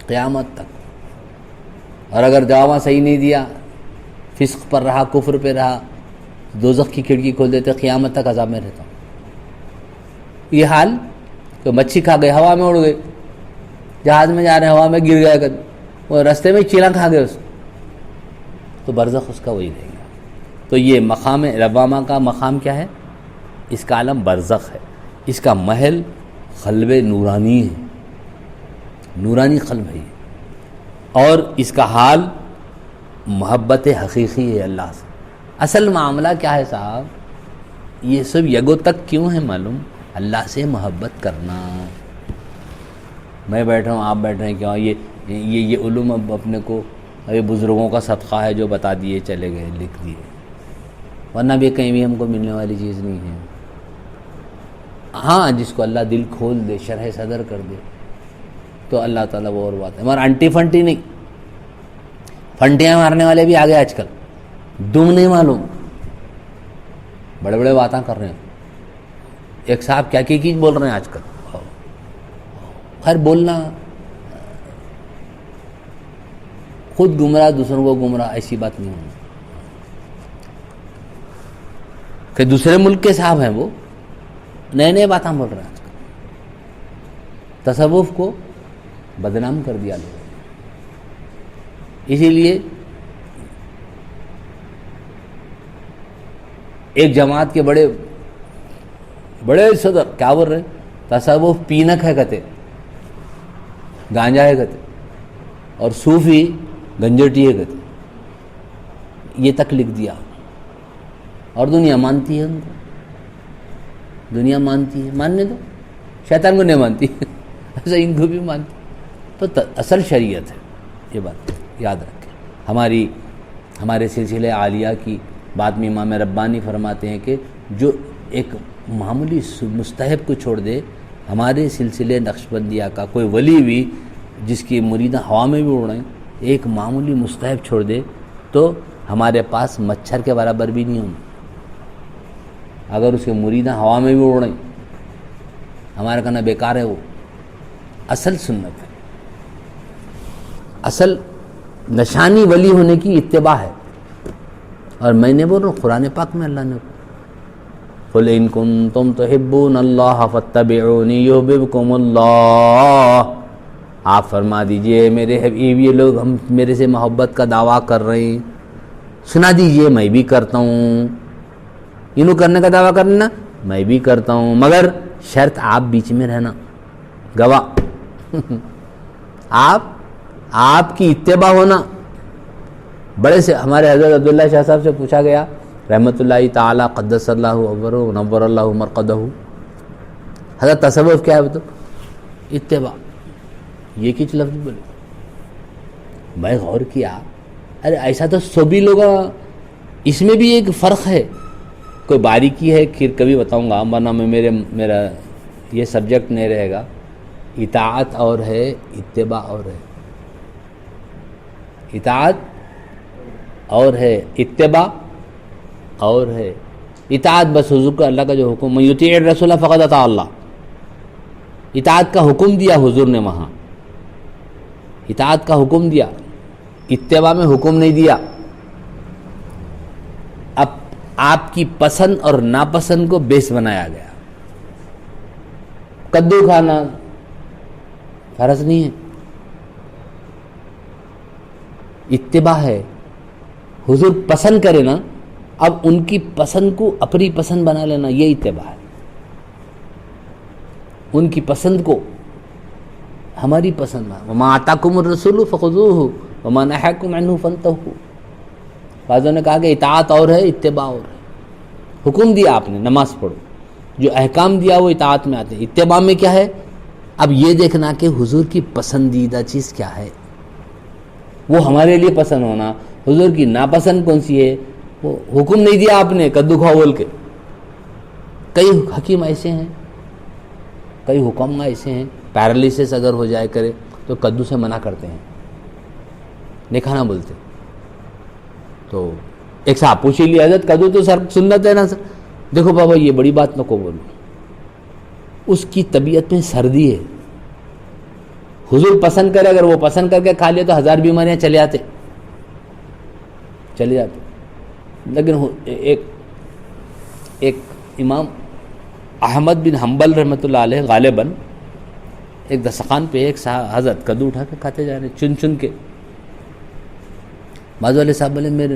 قیامت تک۔ اور اگر جواب صحیح نہیں دیا، فسق پر رہا، کفر پہ رہا، دوزخ کی کھڑکی کھول دیتے، قیامت تک عذاب میں رہتا ہوں۔ یہ حال کہ مچھی کھا گئے، ہوا میں اڑ گئے، جہاز میں جا رہے ہیں، ہوا میں گر گئے، وہ رستے میں چیلا کھا گئے اس، تو برزخ اس کا وہی رہے گا۔ تو یہ مقام لوامہ کا مقام کیا ہے؟ اس کا عالم برزخ ہے، اس کا محل قلب نورانی ہے، نورانی قلب ہے، اور اس کا حال محبت حقیقی ہے اللہ سے۔ اصل معاملہ کیا ہے صاحب؟ یہ سب یگو تک کیوں ہے معلوم؟ اللہ سے محبت کرنا۔ میں بیٹھا ہوں، آپ بیٹھے ہیں، کیوں؟ یہ علوم اب اپنے کو یہ بزرگوں کا صدقہ ہے جو بتا دیے چلے گئے، لکھ دیے، ورنہ بھی کہیں بھی ہم کو ملنے والی چیز نہیں ہے۔ ہاں، جس کو اللہ دل کھول دے، شرح صدر کر دے تو اللہ تعالیٰ وہ اور بات ہے، مگر انٹی فنٹی نہیں۔ پھنٹیاں مارنے والے بھی آگے آج کل، دم نہیں معلوم، بڑے بڑے باتیں کر رہے ہیں، ایک صاحب کیا کی بول رہے ہیں آج کل۔ خیر، بولنا، خود گمراہ دوسروں کو گمراہ، ایسی بات نہیں ہونا کہ دوسرے ملک کے صاحب ہیں، وہ نئے نئے باتیں بول رہے ہیں آج کل، تصوف کو بدنام کر دیا لوگوں نے۔ اسی لیے ایک جماعت کے بڑے بڑے صدر کیا بول رہے ہیں؟ تصوف پینک ہے کہتے، گانجا ہے کہتے، اور صوفی گنجٹی ہے کہتے، یہ تک لکھ دیا، اور دنیا مانتی ہے ان کو، دنیا مانتی ہے، ماننے دو، شیطان کو نہیں مانتی، ایسا ان کو بھی مانتی۔ تو اصل شریعت ہے، یہ بات یاد رکھیں۔ ہمارے سلسلہ عالیہ کی بعد میں امام ربانی فرماتے ہیں کہ جو ایک معمولی مستحب کو چھوڑ دے، ہمارے سلسلے نقشبندیہ کا کوئی ولی بھی جس کی مریداں ہوا میں بھی اڑیں، ایک معمولی مستحب چھوڑ دے تو ہمارے پاس مچھر کے برابر بھی نہیں ہوں، اگر اس کے مریداں ہوا میں بھی اڑیں ہمارا کہنا بیکار ہے وہ. اصل سنت ہے, اصل نشانی ولی ہونے کی اتباع ہے. اور میں نے بول رہا ہوں قرآن پاک میں اللہ نے قل ان کنتم تحبون اللہ فاتبعونی یحببکم اللہ. آپ فرما دیجئے میرے حبیب یہ لوگ ہم میرے سے محبت کا دعویٰ کر رہے ہیں, سنا دیجئے میں بھی کرتا ہوں. انہوں کرنے کا دعویٰ کرنا میں بھی کرتا ہوں, مگر شرط آپ بیچ میں رہنا گواہ. آپ کی اتباع ہونا. بڑے سے ہمارے حضرت عبداللہ شاہ صاحب سے پوچھا گیا رحمۃ اللہ تعالی قدس اللہ عبرہ ونور اللہ مرقدہ, حضرت تصوف کیا ہے تو اتباع, یہ کچھ لفظ بولے. میں غور کیا, ارے ایسا تو سبھی لوگ, اس میں بھی ایک فرق ہے, کوئی باریکی ہے پھر کبھی بتاؤں گا, ورنہ میں میرا یہ سبجیکٹ نہیں رہے گا. اطاعت اور ہے, اتباع اور ہے. اطاعت اور ہے, اتباع اور ہے. اطاعت بس حضور کا اللہ کا جو حکم, من یطیع الرسول فقد اطاع اللہ, اطاعت کا حکم دیا حضور نے, وہاں اطاعت کا حکم دیا, اتباع میں حکم نہیں دیا. اب آپ کی پسند اور ناپسند کو بیس بنایا گیا. کدو کھانا فرض نہیں ہے, اتباع ہے. حضور پسند کرے نا, اب ان کی پسند کو اپنی پسند بنا لینا, یہ اتباع ہے. ان کی پسند کو ہماری پسند. وما آتاکم الرسول فخذوہ وما نہاکم عنہ فانتہوا. بعضوں نے کہا کہ اطاعت اور ہے, اتباع اور ہے. حکم دیا آپ نے نماز پڑھو, جو احکام دیا وہ اطاعت میں آتے ہیں. اتباع میں کیا ہے, اب یہ دیکھنا کہ حضور کی پسندیدہ چیز کیا ہے, وہ ہمارے لیے پسند ہونا. حضور کی ناپسند کون سی ہے, وہ حکم نہیں دیا آپ نے کدو کھاؤ بول کے. کئی حکیم ایسے ہیں, کئی حکام ایسے ہیں, پیرالیسس اگر ہو جائے کرے تو کدو سے منع کرتے ہیں, نہیں کھانا بولتے. تو ایک صاحب پوچھ لیا حضرت کدو تو سر سنت ہے نا سر. دیکھو بابا یہ بڑی بات نہ کو بولو, اس کی طبیعت میں سردی ہے. حضور پسند کرے, اگر وہ پسند کر کے کھا لیا تو 1000 بیماریاں چلے جاتے. لیکن ایک امام احمد بن حنبل رحمۃ اللہ علیہ غالباً ایک دسترخوان پہ ایک حضرت کدو اٹھا کے کھاتے جا رہے ہیں, چن چن کے. بعض والے صاحب بولے میرے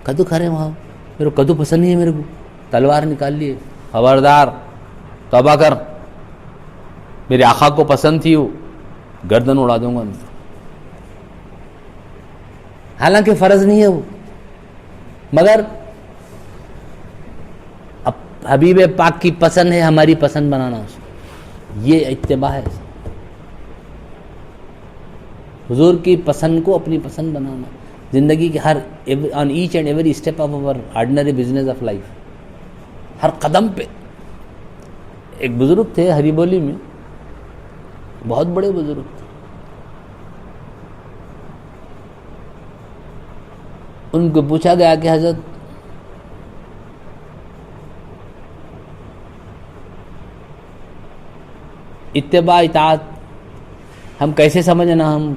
کدو کھا رہے ہیں وہاں, میرے کدو پسند نہیں ہے, میرے کو تلوار نکال لیے, خبردار توبہ کر, میرے آقا کو پسند تھی, وہ گردن اڑا دوں گا. حالانکہ فرض نہیں ہے وہ, مگر اب حبیب پاک کی پسند ہے, ہماری پسند بنانا اس کو, یہ اتباع ہے. حضور کی پسند کو اپنی پسند بنانا. زندگی کے ہر on each and every step of our ordinary business of life, ہر قدم پہ. ایک بزرگ تھے ہری بولی میں, بہت بڑے بزرگ تھے. ان کو پوچھا گیا کہ حضرت اتباع اطاعت ہم کیسے سمجھنا, ہم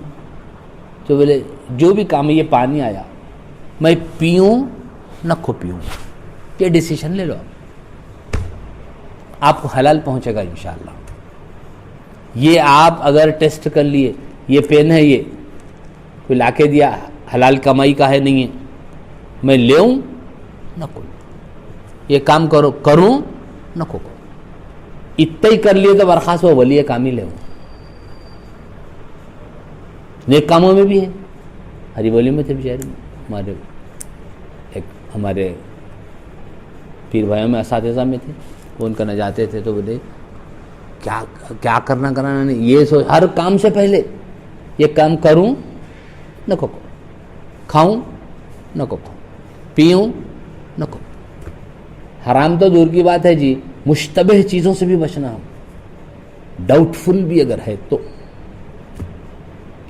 تو بولے جو بھی کام ہے, یہ پانی آیا میں پیوں نہ کھو پیوں, یہ ڈیسیشن لے لو, آپ کو حلال پہنچے گا انشاءاللہ. یہ آپ اگر ٹیسٹ کر لیے, یہ پین ہے, یہ کوئی لا کے دیا, حلال کمائی کا ہے نہیں ہے, میں لیوں نہ کو, یہ کام کروں نہ کو, اتنا ہی کر لیے تو برخاست ہو ولی کام ہی لے. نیک کاموں میں بھی ہے. ہری بولی میں تھے بیچارے, ہمارے پیر بھائیوں میں اساتذہ میں تھے, وہ ان کا نہ جاتے تھے تو بولے کیا کرنا کرانا نہیں, یہ سوچ ہر کام سے پہلے یہ کام کروں نہ کو, کھاؤں نہ کو, پیوں نہ کو. حرام تو دور کی بات ہے جی, مشتبہ چیزوں سے بھی بچنا ہو, ڈاؤٹ فل بھی اگر ہے تو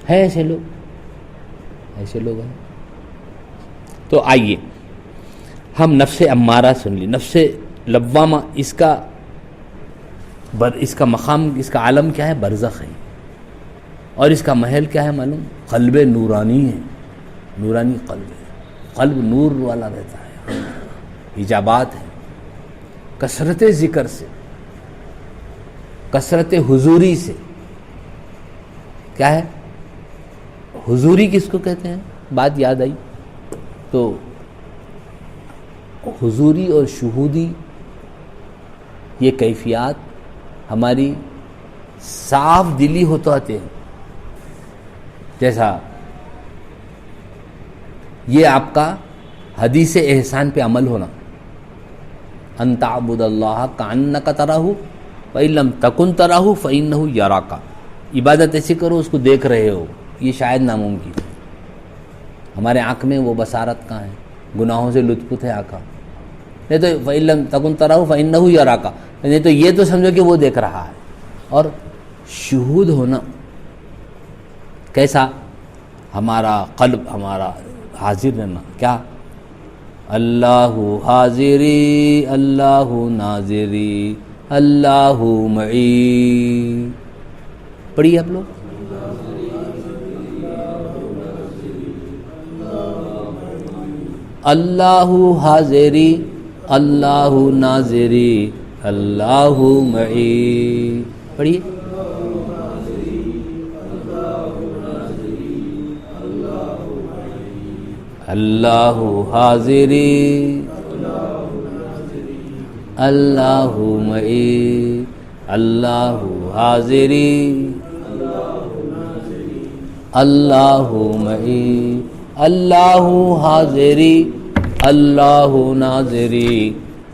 ہے. ایسے لوگ ہیں. تو آئیے ہم نفس امارہ سن لی, نفس لوامہ, اس کا اس کا مقام، اس کا عالم کیا ہے؟ برزخ ہے. اور اس کا محل کیا ہے معلوم؟ قلب نورانی ہے. نورانی قلب ہے، قلب نور والا رہتا ہے. ایجابات ہیں کثرت ذکر سے، کثرت حضوری سے. کیا ہے حضوری؟ کس کو کہتے ہیں؟ بات یاد آئی تو حضوری اور شہودی یہ کیفیات ہماری صاف دلی ہوتے آتے ہیں. جیسا یہ آپ کا حدیث احسان پہ عمل ہونا، ان تعبد اللہ کأنک تراہ فإن لم تکن تراہ فإنہ یراک. عبادت ایسی کرو اس کو دیکھ رہے ہو، یہ شاید ناممکن. ہمارے آنکھ میں وہ بصارت کہاں ہے؟ گناہوں سے لطف ہے آنکھ. نہیں تو فإن لم تکن تراہ فإنہ یراک، نہیں تو یہ تو سمجھو کہ وہ دیکھ رہا ہے. اور شہود ہونا کیسا؟ ہمارا قلب، ہمارا حاضر رہنا. کیا؟ اللہ حاضری اللہ ناظری اللہ معی. پڑھیے آپ لوگ. اللہ حاضری اللہ ناظری اللہ معی. پڑھیے. اللہ حاضری اللہ معی اللہ حاضری اللہ معی اللہ حاضری اللہ ناظری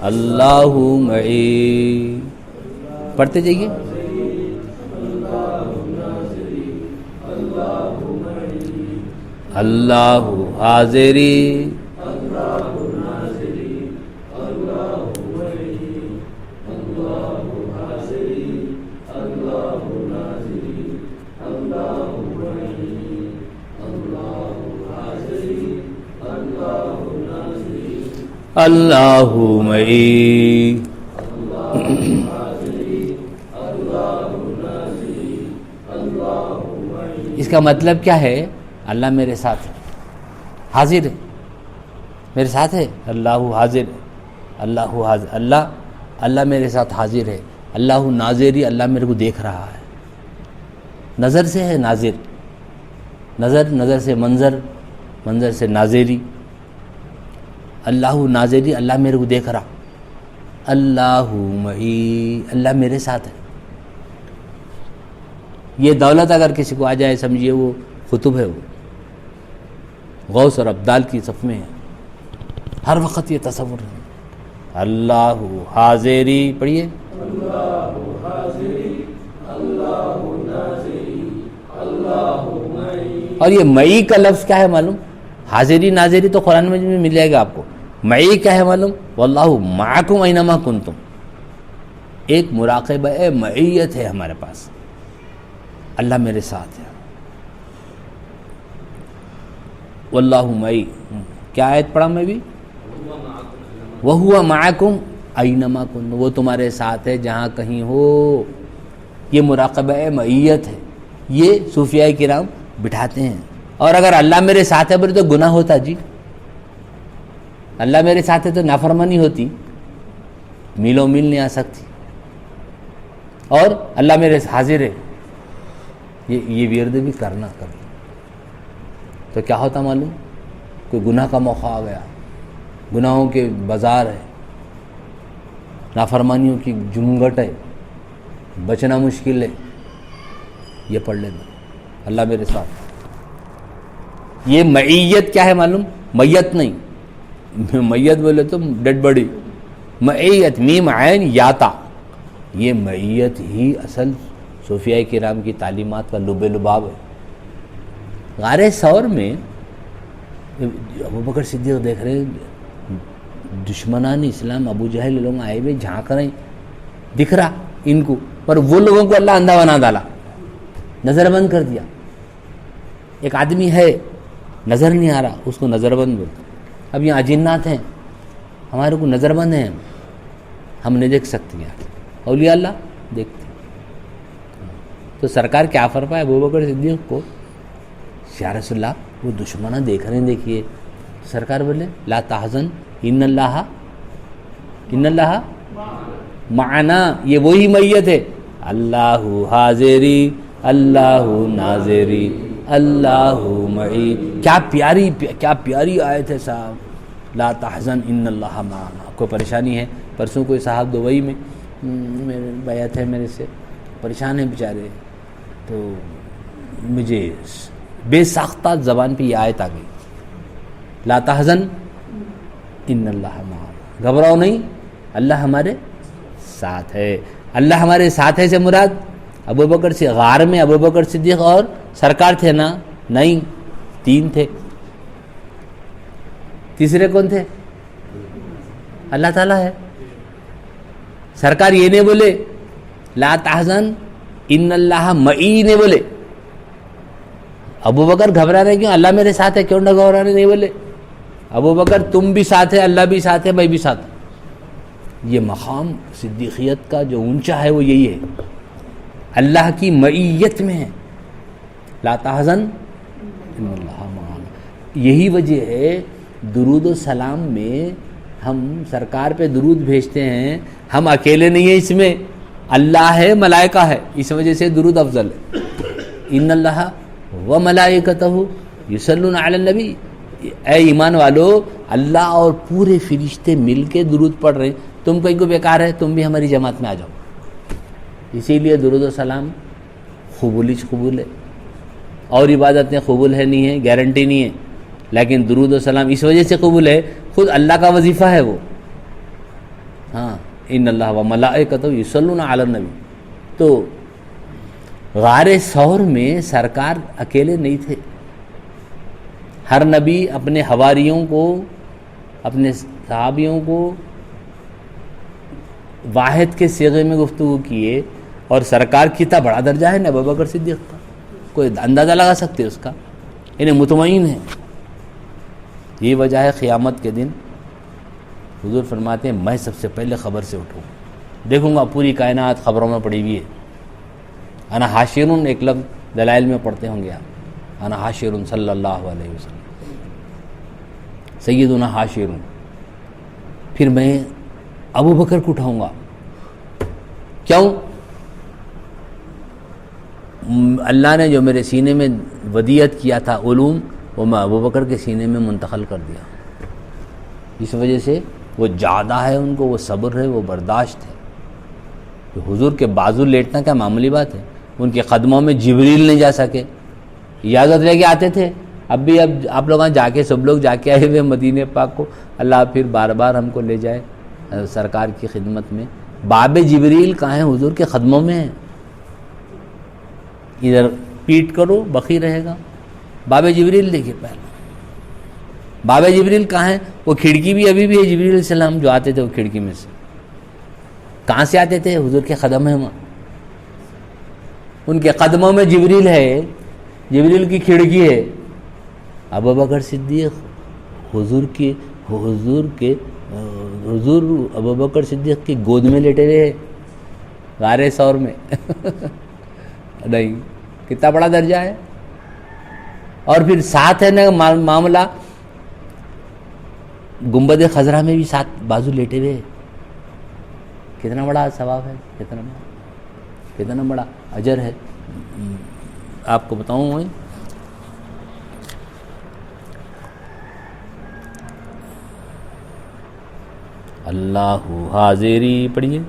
اللہ معی. پڑھتے جائیے. اللہ حاضری اللہ معی. اس کا مطلب کیا ہے؟ اللہ میرے ساتھ ہے، حاضر ہے، میرے ساتھ ہے. اللہ حاضر ہے، اللہ حاضر، اللہ میرے ساتھ حاضر ہے. اللہ ناظری، اللہ میرے کو دیکھ رہا ہے. نظر سے ہے ناظر، نظر سے منظر، منظر سے ناظری. اللہ ناظری، اللہ میرے کو دیکھ رہا. اللہ معی، اللہ میرے ساتھ ہے. یہ دولت اگر کسی کو آ جائے سمجھیے وہ قطب ہے، وہ غوث اور ابدال کی صف میں ہے. ہر وقت یہ تصور ہے. اللہ حاضری. پڑھیے. اللہ حاضری اللہ ناظری اللہ معی. اور یہ معی کا لفظ کیا ہے معلوم؟ حاضری ناظری تو قرآن میں مل جائے گا آپ کو. معی کیا ہے معلوم؟ واللہ معکم اینما کنتم. ایک مراقبہ معیت ہے ہمارے پاس. اللہ میرے ساتھ ہے. واللہ معی. کیا آیت پڑھا میں بھی؟ وَهُوَ مَعَكُمْ أَيْنَمَا كُنتُمْ. وہ تمہارے ساتھ ہے جہاں کہیں ہو. یہ مراقبہ معیت ہے. یہ صوفیاء کرام بٹھاتے ہیں. اور اگر اللہ میرے ساتھ ہے بولے تو گناہ ہوتا جی. اللہ میرے ساتھ ہے تو نافرمانی ہوتی، میلوں میل نہیں آ سکتی. اور اللہ میرے حاضر ہے، یہ ورد بھی کرنا تو کیا ہوتا معلوم؟ کوئی گناہ کا موقع آ گیا، گناہوں کے بازار ہے، نافرمانیوں کی جھمگٹ ہے، بچنا مشکل ہے، یہ پڑھ لینا اللہ میرے ساتھ. یہ معیت کیا ہے معلوم؟ میت نہیں، میت بولے تو ڈیڈ باڈی. معیت میم عین یاتا، یہ معیت ہی اصل صوفیاء کرام کی تعلیمات کا لب لباب ہے. غار ثور میں ابوبکر صدیق دیکھ رہے ہیں دشمنان اسلام ابو جہل لوگ آئے ہوئے جھانک رہے ہیں، دکھ رہا ان کو، پر وہ لوگوں کو اللہ اندھا بنا ڈالا، نظر بند کر دیا. ایک آدمی ہے نظر نہیں آ رہا، اس کو نظر بند بولتے. اب یہاں جنات ہیں، ہمارے کو نظر بند ہیں، ہم نہیں دیکھ سکتے. اولیاء اللہ دیکھتے. تو سرکار کیا فرمایا ابو بکر صدیق کو, یا رسول اللہ وہ دشمنہ دیکھ رہے ہیں, دیکھیے. سرکار بولے لا تحزن ان اللہ معنا, یہ وہی میت ہے. اللہ حاضری اللہ ناظری اللہ معی. کیا پیاری آیت ہے صاحب. لا تحزن ان اللہ معنا. کوئی پریشانی ہے, پرسوں کوئی صاحب دبئی میں میرے بیعت ہے میرے سے, پریشان ہیں بیچارے, تو مجھے بے ساختہ زبان پہ یہ آیت آ گئی, لا تحزن ان اللہ معنا, گھبراؤ نہیں اللہ ہمارے ساتھ ہے. اللہ ہمارے ساتھ ہے سے مراد ابو بکر سے غار میں ابو بکر صدیق اور سرکار تھے نا؟ نہیں, 3 تھے. تیسرے کون تھے؟ اللہ تعالیٰ ہے. سرکار یہ نہیں بولے لا تحزن ان اللہ معی, نہیں بولے. ابو بکر گھبرا رہے کیوں؟ اللہ میرے ساتھ ہے, کیوں نہ گھبرا رہے, نہیں بولے. ابو بکر تم بھی ساتھ ہے, اللہ بھی ساتھ ہے, میں بھی ساتھ ہوں. یہ مقام صدیقیت کا جو اونچا ہے وہ یہی ہے, اللہ کی معیت میں ہے. لا تحزن ان اللہ معنا. یہی وجہ ہے درود و سلام میں ہم سرکار پہ درود بھیجتے ہیں. ہم اکیلے نہیں ہیں اس میں, اللہ ہے ملائکہ ہے, اس وجہ سے درود افضل ہے. ان اللہ و ملائکتہ یصلون علی النبی. اے ایمان والو, اللہ اور پورے فرشتے مل کے درود پڑھ رہے ہیں. تم کہیں کو بیکار ہے, تم بھی ہماری جماعت میں آ جاؤ. اسی لیے درود و سلام قبول ہے, اور عبادتیں قبول ہے نہیں ہے, گارنٹی نہیں ہے. لیکن درود و سلام اس وجہ سے قبول ہے, خود اللہ کا وظیفہ ہے وہ. ہاں, ان اللہ و ملائکتہ یصلون علی النبی. تو غار ثور میں سرکار اکیلے نہیں تھے. ہر نبی اپنے حواریوں کو, اپنے صحابیوں کو واحد کے صیغے میں گفتگو کیے, اور سرکار کتنا بڑا درجہ ہے نا ابو بکر صدیق کا, کوئی اندازہ لگا سکتے اس کا. انہیں مطمئن ہے. یہ وجہ ہے قیامت کے دن حضور فرماتے ہیں میں سب سے پہلے خبر سے اٹھوں, دیکھوں گا پوری کائنات خبروں میں پڑی ہوئی ہے. انا حاشرون, ایک لفظ دلائل میں پڑھتے ہوں گے آپ, انا حاشرون صلی اللہ علیہ وسلم, سیدنا حاشرون. پھر میں ابو بکر کو اٹھاؤں گا. کیوں؟ اللہ نے جو میرے سینے میں ودیعت کیا تھا علوم, وہ میں ابو بکر کے سینے میں منتقل کر دیا. اس وجہ سے وہ زیادہ ہے, ان کو وہ صبر ہے, وہ برداشت ہے. کہ حضور کے بازو لیٹنا کیا معمولی بات ہے. ان کے قدموں میں جبریل نہیں جا سکے, اجازت لے کے آتے تھے. اب بھی آپ لوگ جا کے, سب لوگ جا کے آئے ہوئے مدینہ پاک کو, اللہ پھر بار بار ہم کو لے جائے سرکار کی خدمت میں. باب جبریل کہاں ہیں؟ حضور کے قدموں میں ہیں. ادھر پیٹ کرو بقی رہے گا. باب جبریل دیکھیے پہلے, باب جبریل کہاں ہیں؟ وہ کھڑکی بھی ابھی بھی ہے. جبریل علیہ السلام جو آتے تھے وہ کھڑکی میں سے کہاں سے آتے تھے؟ حضور کے قدم ہیں وہاں, ان کے قدموں میں جبریل ہے, جبریل کی کھڑکی ہے. ابو بکر صدیق حضور ابو بکر صدیق کی گود میں لیٹے رہے غار ثور میں. نہیں, کتنا بڑا درجہ ہے. اور پھر ساتھ ہے نا معاملہ, گنبد خضرا میں بھی 7 بازو لیٹے ہوئے. کتنا بڑا ثواب ہے, کتنا بڑا اجر ہے. آپ کو بتاؤں میں, اللہ حاضری پڑھیے.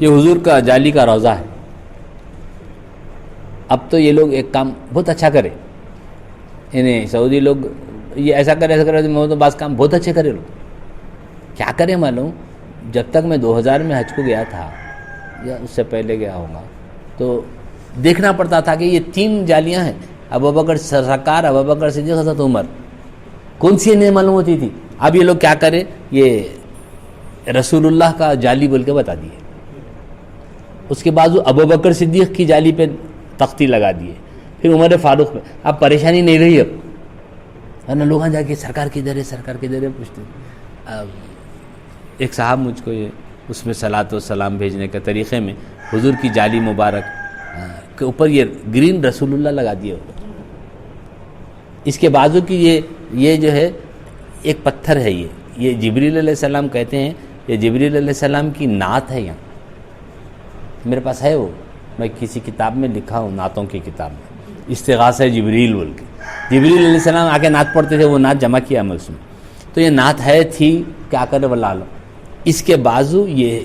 یہ حضور کا جعلی کا روضہ ہے. اب تو یہ لوگ ایک کام بہت اچھا کرے, انہیں سعودی لوگ یہ ایسا کرے تو بعض کام بہت اچھے کرے. لوگ کیا کریں معلوم, جب تک میں 2000 میں حج کو گیا تھا یا اس سے پہلے گیا ہوگا, تو دیکھنا پڑتا تھا کہ یہ 3 جالیاں ہیں, ابو بکر سرکار, ابو بکر صدیق, حضرت عمر, کون سی نہیں معلوم ہوتی تھی. اب یہ لوگ کیا کرے, یہ رسول اللہ کا جعلی بول کے بتا دیے. اس کے بعد ابوبکر صدیق کی جعلی پہ تختی لگا دیے. پھر عمر فاروق پہ. اب پریشانی نہیں رہی. اب لوگ جا کے سرکار کدھر ہے, سرکار کدھر ہے پوچھتے. اب ایک صاحب مجھ کو یہ اس میں صلاۃ و سلام بھیجنے کے طریقے میں حضور کی جعلی مبارک کے اوپر یہ گرین رسول اللہ لگا دیے. اس کے بازو کی یہ جو ہے ایک پتھر ہے. یہ جبریل علیہ السلام کہتے ہیں, یہ جبریل علیہ السلام کی نعت ہے. یہاں میرے پاس ہے, وہ میں کسی کتاب میں لکھا ہوں, نعتوں کی کتاب میں, استغاثہ جبریل بول کے. جبریل علیہ السلام آ کے نعت پڑھتے تھے, وہ نعت جمع کیا میں اس میں. تو یہ نعت ہے تھی, کیا کرے واللہ عالم. اس کے بازو یہ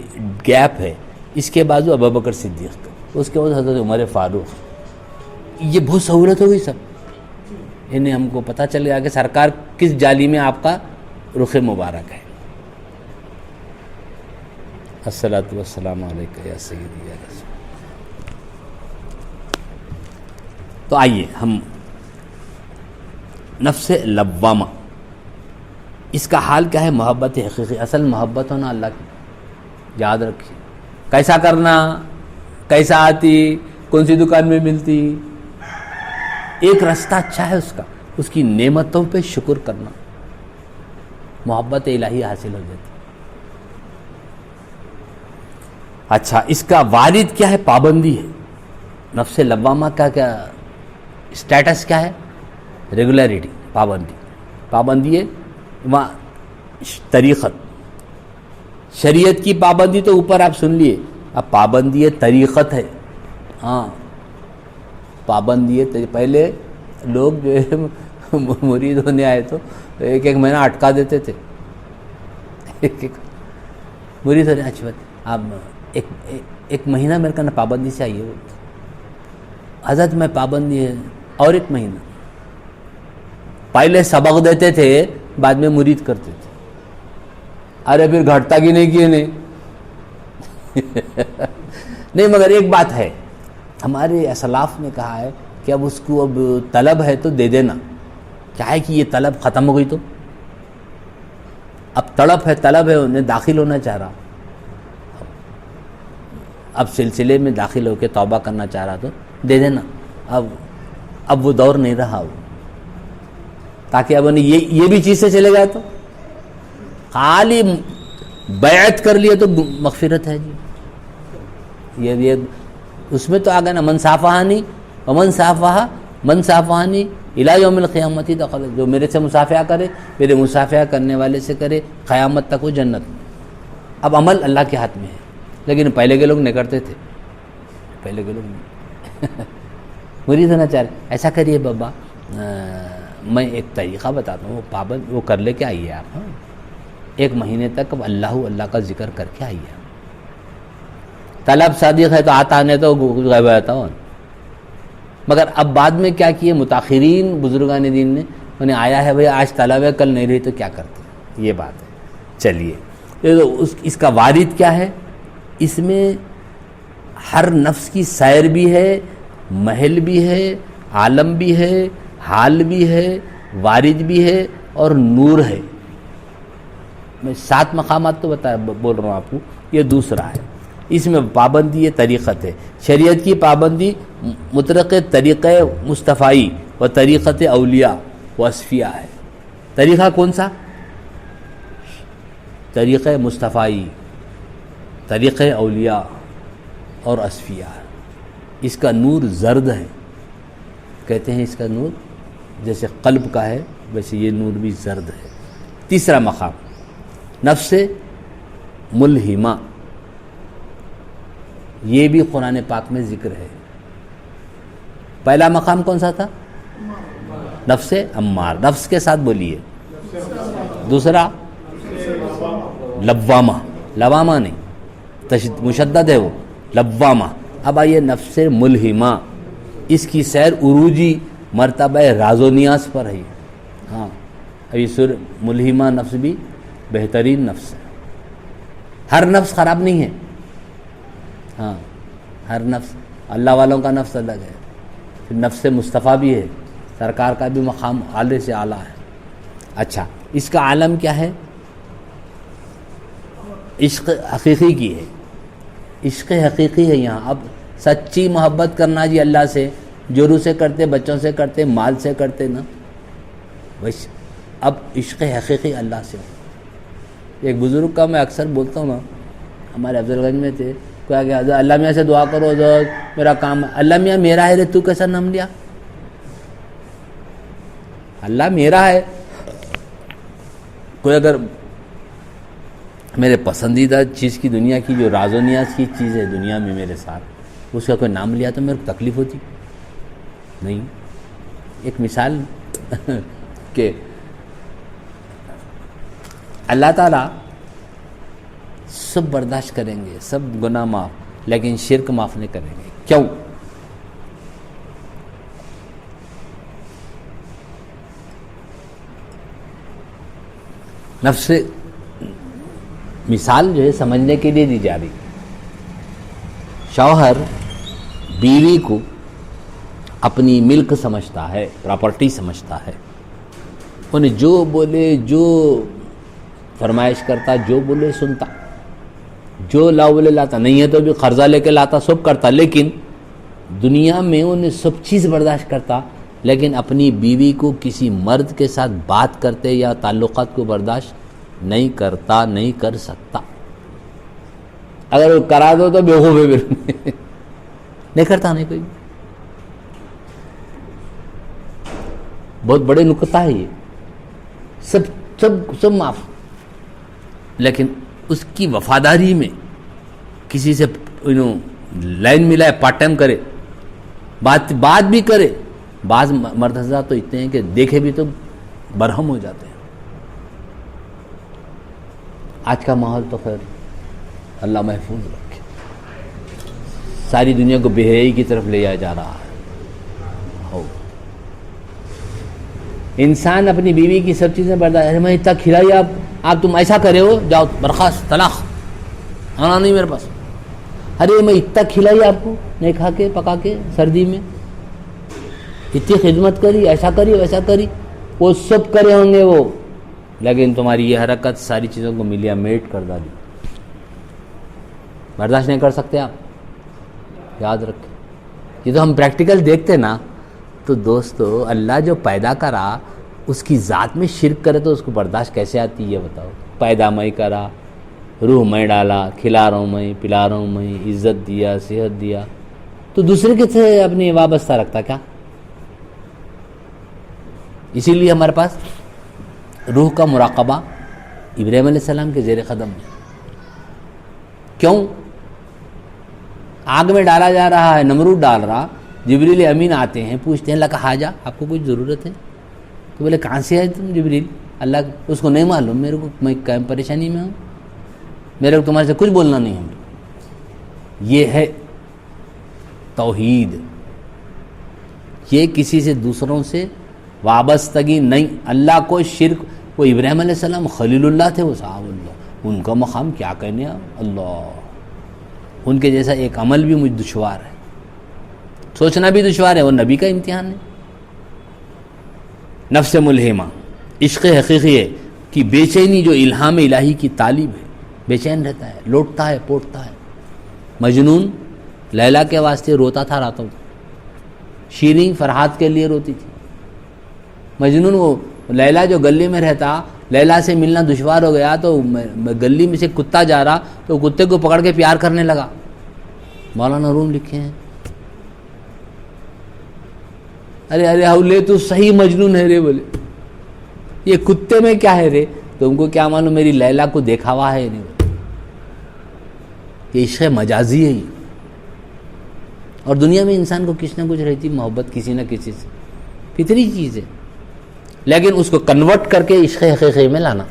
گیپ ہے, اس کے بازو ابوبکر صدیق کا, اس کے بعد حضرت عمر فاروق. یہ بہت سہولت ہو گئی سب. انہیں ہم کو پتہ چل گیا کہ سرکار کس جعلی میں آپ کا رخ مبارک ہے. الصلاۃ والسلام علیکہ یا سیدی یا رسول. تو آئیے ہم نفس لوامہ, اس کا حال کیا ہے؟ محبت حقیقی, اصل محبت ہونا اللہ کی. یاد رکھیے, کیسا کرنا, کیسا آتی, کون سی دکان میں ملتی. ایک راستہ اچھا ہے اس کا, اس کی نعمتوں پہ شکر کرنا, محبت الہی حاصل ہو جاتی. اچھا, اس کا وارد کیا ہے؟ پابندی ہے. نفس لوامہ کا کیا اسٹیٹس کیا ہے؟ ریگولیرٹی, پابندی. پابندی ہے وہاں طریقت, شریعت کی پابندی تو اوپر آپ سن لیے. اب پابندی ہے طریقت ہے. ہاں پابندی ہے. پہلے لوگ جو ہے مرید ہونے آئے تو ایک ایک مہینہ اٹکا دیتے تھے. ایک مرید ہونے, اچھی بات, آپ ایک مہینہ میرے کا نا پابندی سے آئیے. حضرت میں پابندی ہے, اور ایک مہینہ. پہلے سبق دیتے تھے, بعد میں مرید کرتے تھے. ارے پھر گھٹتا کی نہیں کیے نہیں. نہیں, مگر ایک بات ہے, ہمارے اسلاف نے کہا ہے کہ اب اس کو اب طلب ہے تو دے دینا. کیا ہے کہ یہ طلب ختم ہو گئی, تو اب طلب ہے, انہیں داخل ہونا چاہ رہا, اب سلسلے میں داخل ہو کے توبہ کرنا چاہ رہا تو دے دینا. اب وہ دور نہیں رہا وہ, تاکہ اب یہ بھی چیز سے چلے گئے تو خالی بیعت کر لیے تو مغفرت ہے جی. یہ اس میں تو آ گیا نا, من صافحانی ومن صافحہ من صافحانی الی یوم القیامت دخل. جو میرے سے مصافحہ کرے, میرے مصافحہ کرنے والے سے کرے, قیامت تک وہ جنت. اب عمل اللہ کے ہاتھ میں ہے, لیکن پہلے کے لوگ نہیں کرتے تھے. پہلے کے لوگ مرید ہونا چاہ رہے, ایسا کریے بابا, میں ایک طریقہ بتاتا ہوں, وہ پابند وہ کر لے کے آئیے آپ. ہاں, ایک مہینے تک اب اللہ کا ذکر کر کے آئیے. طلب صادق ہے تو آتا نہیں تو غائب آتا ہوں. مگر اب بعد میں کیا کیے متاخرین بزرگان دین نے, انہیں آیا ہے بھئی آج طلب ہے کل نہیں رہی تو کیا کرتے, یہ بات ہے. چلیے, اس کا وارد کیا ہے؟ اس میں ہر نفس کی سیر بھی ہے, محل بھی ہے, عالم بھی ہے, حال بھی ہے, وارد بھی ہے, اور نور ہے. میں 7 مقامات تو بول رہا ہوں آپ کو, یہ دوسرا ہے. اس میں پابندی طریقت ہے. شریعت کی پابندی مطلق طریقہ مصطفی و طریقت اولیاء و اصفیاء ہے. طریقہ کون سا؟ طریقہ مصطفی, طریقہ اولیاء اور اصفیاء. اس کا نور زرد ہے, کہتے ہیں اس کا نور جیسے قلب کا ہے ویسے یہ نور بھی زرد ہے. تیسرا مقام نفس ملہمہ, یہ بھی قرآن پاک میں ذکر ہے. پہلا مقام کون سا تھا؟ نفس امار, نفس کے ساتھ بولیے. دوسرا لوامہ, لوامہ نہیں مشدد ہے وہ, لوامہ. اب آئیے نفس ملہمہ, اس کی سیر عروجی مرتبہ راز و نیاز پر ہے. ہاں, ابھی ملہمہ نفس بھی بہترین نفس ہے. ہر نفس خراب نہیں ہے. ہاں, ہر نفس, اللہ والوں کا نفس الگ ہے, پھر نفس مصطفیٰ بھی ہے, سرکار کا بھی مقام اعلیٰ سے اعلیٰ ہے. اچھا, اس کا عالم کیا ہے؟ عشق حقیقی کی ہے، عشق حقیقی ہے یہاں. اب سچی محبت کرنا جی اللہ سے جورو سے کرتے، بچوں سے کرتے، مال سے کرتے نا، بس اب عشق حقیقی اللہ سے. ایک بزرگ کا میں اکثر بولتا ہوں نا، ہمارے افضل گنج میں تھے، کہا کہ حضرت اللہ میاں سے دعا کرو حضرت میرا کام ہے. اللہ میاں میرا ہے رے، تو کیسا نام لیا؟ اللہ میرا ہے. کوئی اگر میرے پسندیدہ چیز کی دنیا کی جو راز و نیاز کی چیز ہے دنیا میں میرے ساتھ، اس کا کوئی نام لیا تو میرے کو تکلیف ہوتی نہیں. ایک مثال کہ اللہ تعالیٰ سب برداشت کریں گے، سب گناہ معاف، لیکن شرک معاف نہیں کریں گے. کیوں؟ نفس مثال جو ہے سمجھنے کے لیے دی جا رہی. شوہر بیوی کو اپنی ملک سمجھتا ہے، پراپرٹی سمجھتا ہے، انہیں جو بولے، جو فرمائش کرتا، جو بولے سنتا، جو لاؤ بولے لاتا، نہیں ہے تو بھی قرضہ لے کے لاتا، سب کرتا. لیکن دنیا میں انہیں سب چیز برداشت کرتا، لیکن اپنی بیوی کو کسی مرد کے ساتھ بات کرتے یا تعلقات کو برداشت نہیں کرتا، نہیں کر سکتا. اگر وہ کرا دو تو بیوقوف ہے، نہیں کرتا نہیں کوئی. بہت بڑے نکتہ ہے یہ. سب معاف، لیکن اس کی وفاداری میں کسی سے لائن ملائے، پارٹ ٹائم کرے، بات بھی کرے. بعض مرد حضرات تو اتنے ہیں کہ دیکھے بھی تو برہم ہو جاتے ہیں. آج کا ماحول تو خیر اللہ محفوظ رکھے، ساری دنیا کو بے حیائی کی طرف لے جایا جا رہا ہے. انسان اپنی بیوی کی سب چیزیں برداشت، میں اتنا کھلائی، آپ تم ایسا کرے ہو، جاؤ برخاست، طلاق، آنا نہیں میرے پاس. ارے میں اتنا کھلائی آپ کو، نہیں کھا کے پکا کے سردی میں، اتنی خدمت کری، ایسا کری ویسا کری، وہ سب کرے ہوں گے وہ، لیکن تمہاری یہ حرکت ساری چیزوں کو ملیا میٹ کر ڈالی. برداشت نہیں کر سکتے آپ، یاد رکھیں. یہ تو ہم پریکٹیکل دیکھتے نا. تو دوستو اللہ جو پیدا کرا اس کی ذات میں شرک کرے تو اس کو برداشت کیسے آتی ہے بتاؤ. پیدا میں کرا، روح میں ڈالا، کھلا رہا ہوں میں، پلا رہا ہوں میں، عزت دیا، صحت دیا، تو دوسرے کے سے اپنی وابستہ رکھتا کیا؟ اسی لیے ہمارے پاس روح کا مراقبہ ابراہیم علیہ السلام کے زیر قدم ہے. کیوں؟ آگ میں ڈالا جا رہا ہے، نمرود ڈال رہا، جبریل امین آتے ہیں، پوچھتے ہیں اللہ کا حاجہ، آپ کو کچھ ضرورت ہے؟ تو بولے کہاں سے آئے تم جبریل؟ اللہ اس کو نہیں معلوم، میرے کو میں کہیں پریشانی میں ہوں، میرے کو تمہارے سے کچھ بولنا نہیں ہے. یہ ہے توحید، یہ کسی سے دوسروں سے وابستگی نہیں. اللہ کو شرک، وہ ابراہیم علیہ السلام خلیل اللہ تھے، وہ صحاب اللہ، ان کا مقام کیا کہنے اللہ. ان کے جیسا ایک عمل بھی مجھ دشوار ہے، سوچنا بھی دشوار ہے، وہ نبی کا امتحان ہے. نفس ملہمہ عشق حقیقی ہے کہ بے چینی جو الہام الہی کی طالب ہے، بے چین رہتا ہے، لوٹتا ہے، پوٹتا ہے. مجنون لیلا کے واسطے روتا تھا راتوں کو، شیریں فرحات کے لیے روتی تھی. مجنون وہ لیلا جو گلی میں رہتا، لیلا سے ملنا دشوار ہو گیا تو گلی میں سے کتا جا رہا تو کتے کو پکڑ کے پیار کرنے لگا. مولانا روم لکھے ہیں، ارے ہولے تو صحیح مجنون ہے رے. بولے یہ کتے میں کیا ہے رے، تم کو کیا معلوم میری لیلا کو دیکھاوا ہے. نہیں، یہ عشق مجازی ہے یہ. اور دنیا میں انسان کو کچھ نہ کچھ رہتی محبت کسی نہ کسی سے، فطری چیز ہے، لیکن اس کو کنورٹ کر کے عشق حقیقی میں لانا،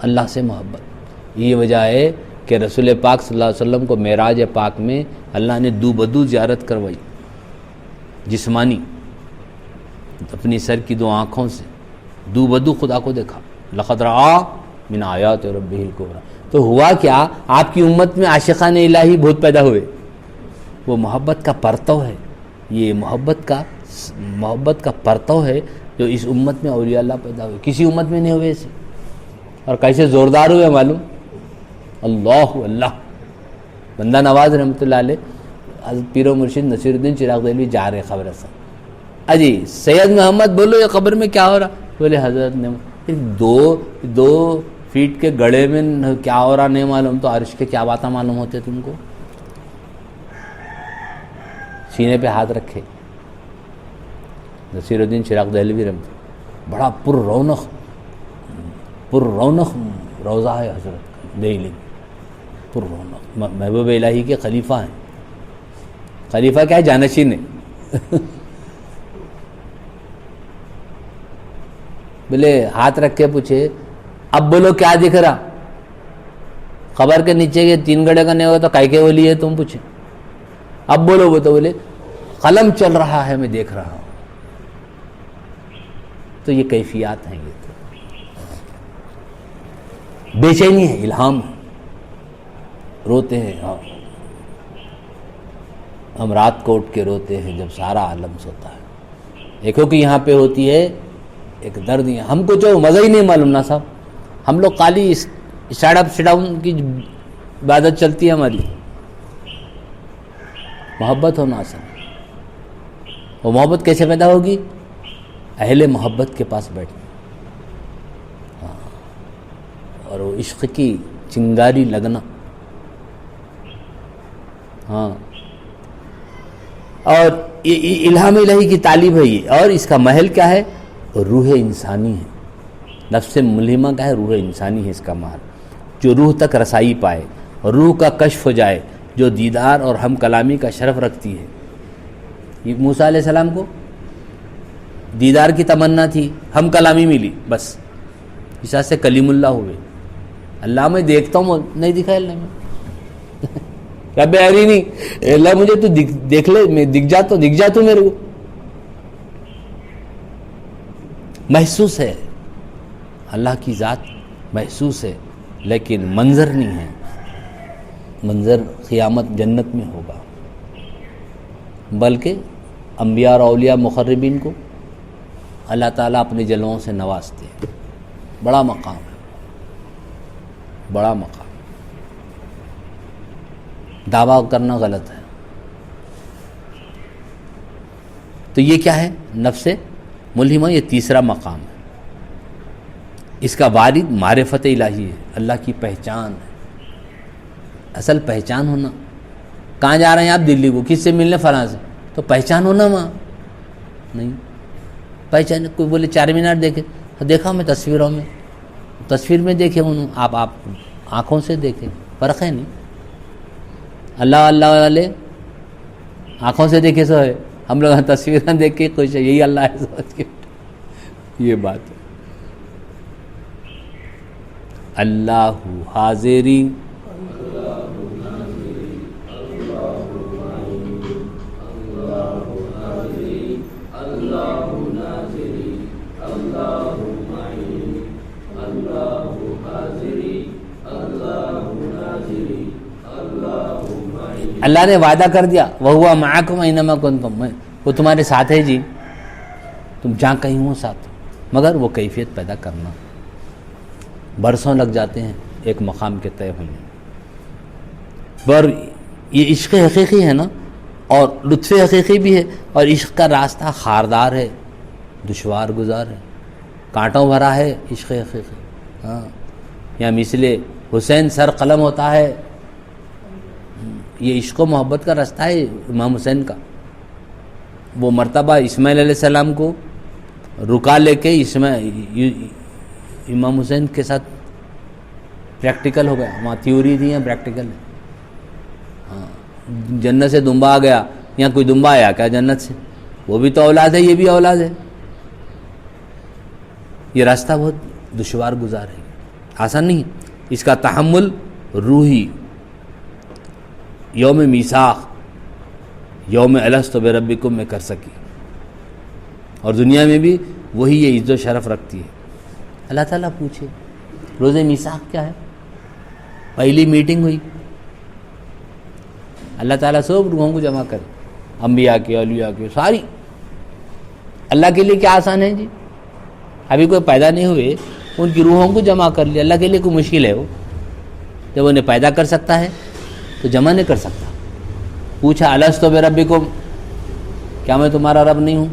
اللہ سے محبت. یہ وجہ ہے کہ رسول پاک صلی اللہ علیہ وسلم کو معراج پاک میں اللہ نے دو بدو زیارت کروائی، جسمانی، اپنی سر کی 2 آنکھوں سے دو بدو خدا کو دیکھا. لقد رآ من آیات ربہ الکبریٰ. تو ہوا کیا؟ آپ کی امت میں عاشقان الہی بہت پیدا ہوئے. وہ محبت کا پرتو ہے، یہ محبت کا پرتو ہے جو اس امت میں اولیاء اللہ پیدا ہوئے. کسی امت میں نہیں ہوئے ایسے. اور کیسے زوردار ہوئے معلوم. اللہ اللہ. بندہ نواز رحمۃ اللہ علیہ حضرت پیر و مرشد نصیر الدین چراغ دہلوی جا رہے خبر سے, اجی سید محمد بولو یہ قبر میں کیا ہو رہا؟ بولے حضرت نے دو فیٹ کے گڑھے میں کیا ہو رہا نہیں معلوم, تو عرش کے کیا باتیں معلوم ہوتے تم کو؟ سینے پہ ہاتھ رکھے نصیر الدین چراغ دہلوی رحمۃ, بڑا پر رونق روضہ ہے حضرت دہلی, پر رونق, محبوب الہی کے خلیفہ ہیں. خلیفہ کیا ہے؟ جانشین ہے. بولے ہاتھ رکھ کے پوچھے اب بولو کیا دکھ رہا؟ قبر کے نیچے کے 3 گڑھے کا نہیں ہوگا تو کائی کے ولی ہے تم؟ پوچھے اب بولو. وہ تو بولے قلم چل رہا ہے میں دیکھ رہا ہوں. تو یہ کیفیات ہیں, یہ تو بے چینی ہے, الہام ہے, روتے ہیں. ہم رات کو اٹھ کے روتے ہیں جب سارا عالم سوتا ہے. دیکھو کہ یہاں پہ ہوتی ہے ایک درد. ہم کو جو مزہ ہی نہیں معلوم نا صاحب, ہم لوگ خالی اسٹارٹ اپ سٹ ڈاؤن کی عبادت چلتی ہے ہماری. محبت ہونا آسان. وہ محبت کیسے پیدا ہوگی؟ اہل محبت کے پاس بیٹھنا, اور وہ عشق کی چنگاری لگنا. ہاں, اور الہام الہی کی تعلیم ہے یہ. اور اس کا محل کیا ہے؟ روح انسانی ہے. نفس ملہمہ کا ہے, روح انسانی ہے اس کا محل, جو روح تک رسائی پائے, روح کا کشف ہو جائے, جو دیدار اور ہم کلامی کا شرف رکھتی ہے. یہ موسیٰ علیہ السلام کو دیدار کی تمنا تھی, ہم کلامی ملی, بس اس سے کلیم اللہ ہوئے. اللہ میں دیکھتا ہوں, نہیں دکھا اللہ میں, رب ارینی, اللہ مجھے تو دیکھ لے, میں دکھ جا تو میرے کو. محسوس ہے اللہ کی ذات, محسوس ہے, لیکن منظر نہیں ہے. منظر قیامت جنت میں ہوگا, بلکہ انبیاء اور اولیاء مقربین کو اللہ تعالیٰ اپنے جلووں سے نوازتے ہیں. بڑا مقام ہے, بڑا مقام. دعویٰ کرنا غلط ہے. تو یہ کیا ہے؟ نفس ملہمہ, یہ تیسرا مقام ہے. اس کا وارد معرفت الہی ہے, اللہ کی پہچان ہے. اصل پہچان ہونا. کہاں جا رہے ہیں آپ؟ دلی کو. کس سے ملنے؟ فلاں سے. تو پہچان ہونا وہاں نہیں. پہچان کوئی بولے 4 مینار دیکھے, دیکھا میں تصویروں میں, تصویر میں دیکھے انہوں, آپ آنکھوں سے دیکھے, فرق ہے نہیں. اللہ والے آنکھوں سے دیکھے سو ہے, ہم لوگ تصویریں دیکھ کے خوش ہے, یہی اللہ ہے سمجھ کے. یہ بات ہے. اللہ حاضری اللہ نے وعدہ کر دیا, وَهُوَ مَعَكُمْ أَيْنَمَا كُنْتُمْ, وہ تمہارے ساتھ ہے جی, تم جہاں کہیں ہو ساتھ. مگر وہ کیفیت پیدا کرنا, برسوں لگ جاتے ہیں ایک مقام کے طے ہونے. پر یہ عشق حقیقی ہے نا, اور لطف حقیقی بھی ہے, اور عشق کا راستہ خاردار ہے, دشوار گزار ہے, کانٹوں بھرا ہے عشق حقیقی. ہاں, یا مثل حسین سر قلم ہوتا ہے, یہ عشق و محبت کا راستہ ہے امام حسین کا. وہ مرتبہ اسماعیل علیہ السلام کو رکا لے کے امام حسین کے ساتھ پریکٹیکل ہو گیا. وہاں تھیوری تھی, یہاں پریکٹیکل ہے. ہاں, جنت سے دمبا آ گیا, یہاں کوئی دمبا آیا کیا جنت سے؟ وہ بھی تو اولاد ہے, یہ بھی اولاد ہے. یہ راستہ بہت دشوار گزار ہے, آسان نہیں. اس کا تحمل روحی, یوم میثاق, یوم الست بربکم میں کر سکی, اور دنیا میں بھی وہی یہ عزت و شرف رکھتی ہے. اللہ تعالیٰ پوچھے روز میثاق کیا ہے؟ پہلی میٹنگ ہوئی, اللہ تعالیٰ سب روحوں کو جمع کرے, انبیاء کے, اولیاء کے, ساری. اللہ کے لیے کیا آسان ہے جی؟ ابھی کوئی پیدا نہیں ہوئے, ان کی روحوں کو جمع کر لیا. اللہ کے لیے کوئی مشکل ہے؟ وہ جب انہیں پیدا کر سکتا ہے تو جمع نہیں کر سکتا. پوچھا الستو بربکم، کیا میں تمہارا رب نہیں ہوں؟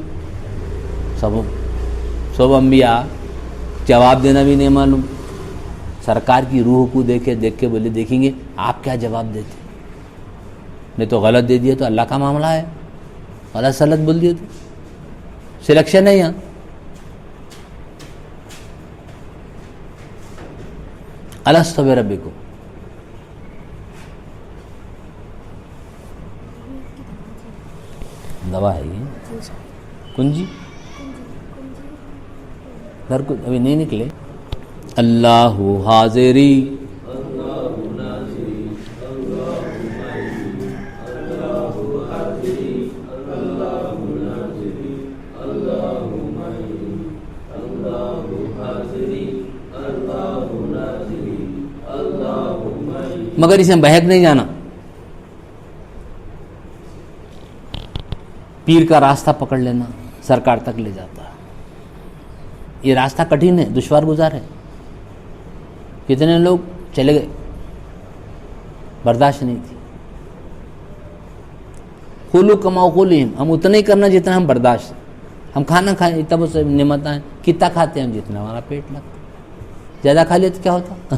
سب انبیاء جواب دینا بھی نہیں معلوم. سرکار کی روح کو دیکھ کے بولے دیکھیں گے آپ کیا جواب دیتے. نہیں تو غلط دے دیا تو اللہ کا معاملہ ہے، غلط سلط بول دیا تو سلیکشن ہے یہاں. الستو بربکم. دوا ہے یہ کنجی گھر کو ابھی نہیں نکلے. اللہ حاضری مگر اسے بہک نہیں جانا. پیر کا راستہ پکڑ لینا سرکار تک لے جاتا ہے. یہ راستہ کٹھن ہے، دشوار گزار ہے. کتنے لوگ چلے گئے، برداشت نہیں تھی. خلو کماؤ خلیم، ہم اتنا ہی کرنا جتنا ہم برداشت. ہم کھانا کھائیں اتنا بہت نعمتیں ہیں، کتنا کھاتے ہیں ہم جتنا ہمارا پیٹ لگتا. زیادہ کھا لیا تو کیا ہوتا؟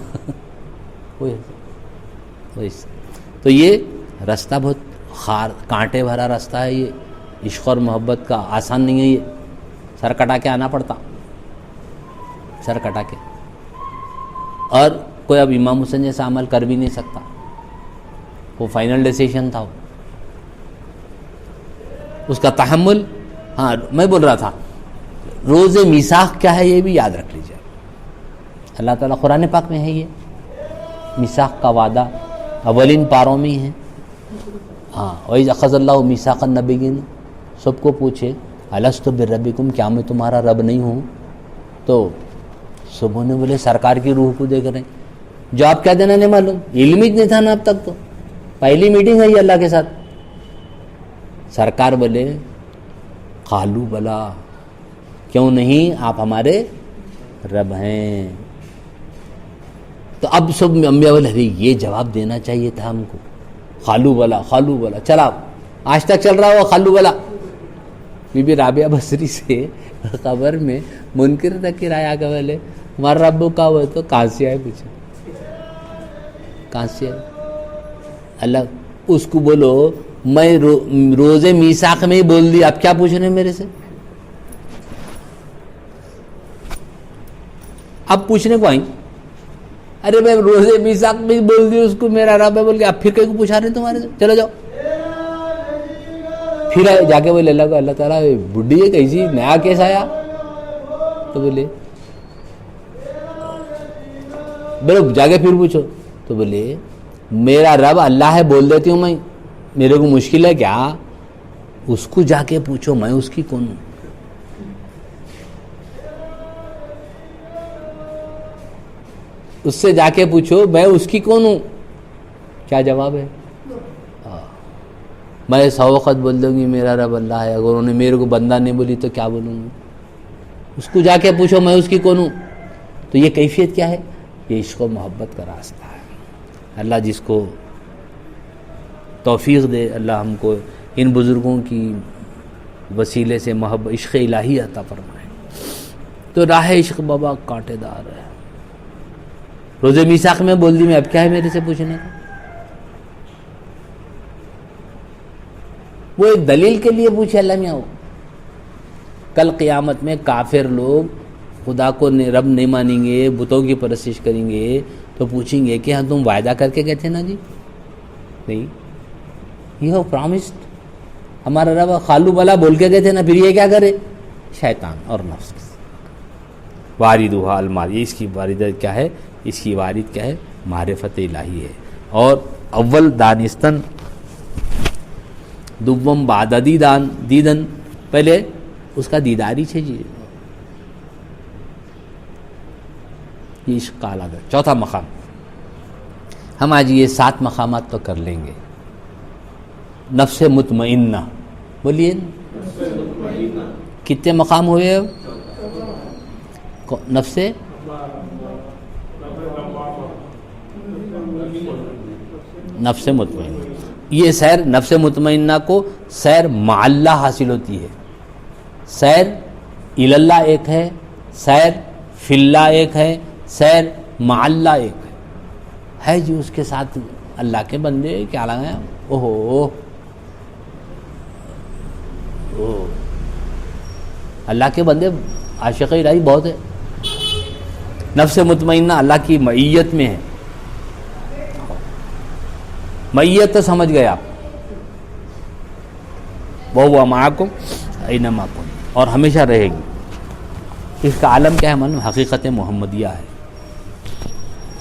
وہی. تو یہ راستہ بہت کانٹے بھرا راستہ ہے. یہ عشق اور محبت کا آسان نہیں ہے. یہ سر کٹا کے آنا پڑتا، سر کٹا کے. اور کوئی اب امام حسین جیسا عمل کر بھی نہیں سکتا. وہ فائنل ڈیسیشن تھا. اس کا تحمل. ہاں میں بول رہا تھا روز میثاق کیا ہے یہ بھی یاد رکھ لیجیے. اللہ تعالیٰ قرآن پاک میں ہے یہ میثاق کا وعدہ اولین پاروں میں ہے. ہاں وَإِذْ أَخَذَ اللَّهُ مِيثَاقَ النَّبِيِّينَ. سب کو پوچھے الستو بربکم، کیا میں تمہارا رب نہیں ہوں؟ تو سب نے بولے سرکار کی روح کو دیکھ رہے ہیں. جواب کیا دینا نہیں معلوم، علم ہی نہیں تھا نا اب تک. تو پہلی میٹنگ ہے یہ اللہ کے ساتھ. سرکار بولے قالوا بلا، کیوں نہیں، آپ ہمارے رب ہیں. تو اب سب انبیاء بولے یہ جواب دینا چاہیے تھا ہم کو. خالو بلا خالو بلا چلا آج تک چل رہا ہوا خالو بلا. بی بی رابعہ بصری سے قبر میں منکر نکیر آیا کہ بولے ہمارا رب کا ہوا تو کہاں سے آئے؟ پوچھے کہاں سے آئے؟ اللہ اس کو بولو میں روز میثاق میں ہی بول دی، اب کیا پوچھ رہے ہیں میرے سے؟ اب پوچھنے کو آئیں. ارے میں روز میثاق میں بول دی اس کو میرا رب ہے بول کے، اب پھر کہیں کو پوچھا رہے ہیں تمہارے سے؟ چلو جاؤ. پھر جا کے بولے اللہ تعالیٰ بڈھی ہے کیسی نیا کیس آیا؟ تو بولے بولو جا کے پھر پوچھو. تو بولے میرا رب اللہ ہے بول دیتی ہوں میں، میرے کو مشکل ہے کیا؟ اس کو جا کے پوچھو میں اس کی کون ہوں. اس سے جا کے پوچھو میں اس کی کون ہوں. کیا جواب ہے؟ میں 100 وقت بول دوں گی میرا رب اللہ ہے، اگر انہوں نے میرے کو بندہ نہیں بولی تو کیا بولوں گی؟ اس کو جا کے پوچھو میں اس کی کون ہوں. تو یہ کیفیت کیا ہے؟ یہ عشق و محبت کا راستہ ہے. اللہ جس کو توفیق دے، اللہ ہم کو ان بزرگوں کی وسیلے سے محبت عشق الہی عطا فرمائے. تو راہ عشق بابا کانٹے دار ہے. روز میثاق میں بول دی میں، اب کیا ہے میرے سے پوچھنے کا؟ وہ ایک دلیل کے لیے پوچھے اللہ میاں. کل قیامت میں کافر لوگ خدا کو رب نہیں مانیں گے، بتوں کی پرستش کریں گے تو پوچھیں گے کہ ہاں تم وعدہ کر کے گئے تھے نا جی؟ نہیں، یہ ہو پرامسڈ ہمارا رب خالو بلا بول کے گئے تھے نا، پھر یہ کیا کرے؟ شیطان اور نفس. واردھا المعرفہ، اس کی واردت کیا ہے؟ اس کی وارد کیا ہے؟ معرفت الہی ہے. اور اول دانستن دوم بعد دیدن، پہلے اس کا دیداری چاہیے. یہ عشق کا علاقہ. چوتھا مقام ہم آج یہ 7 مقامات تو کر لیں گے. نفس مطمئنہ بولیے کتنے مقام ہوئے؟ نفس نفس مطمئنہ، یہ سیر نفس مطمئنہ کو سیر مع اللہ حاصل ہوتی ہے. سیر اللہ ایک ہے، سیر فی اللہ ایک ہے، سیر مع اللہ ایک ہے جی. اس کے ساتھ اللہ کے بندے کیا لگائیں، اللہ کے بندے عاشق الہی بہت ہے. نفس مطمئنہ اللہ کی معیت میں ہے. معیت تو سمجھ گئے آپ، وہ معکم اینما کنتم، اور ہمیشہ رہے گی. اس کا عالم کیا ہے؟ معلوم، حقیقت محمدیہ ہے.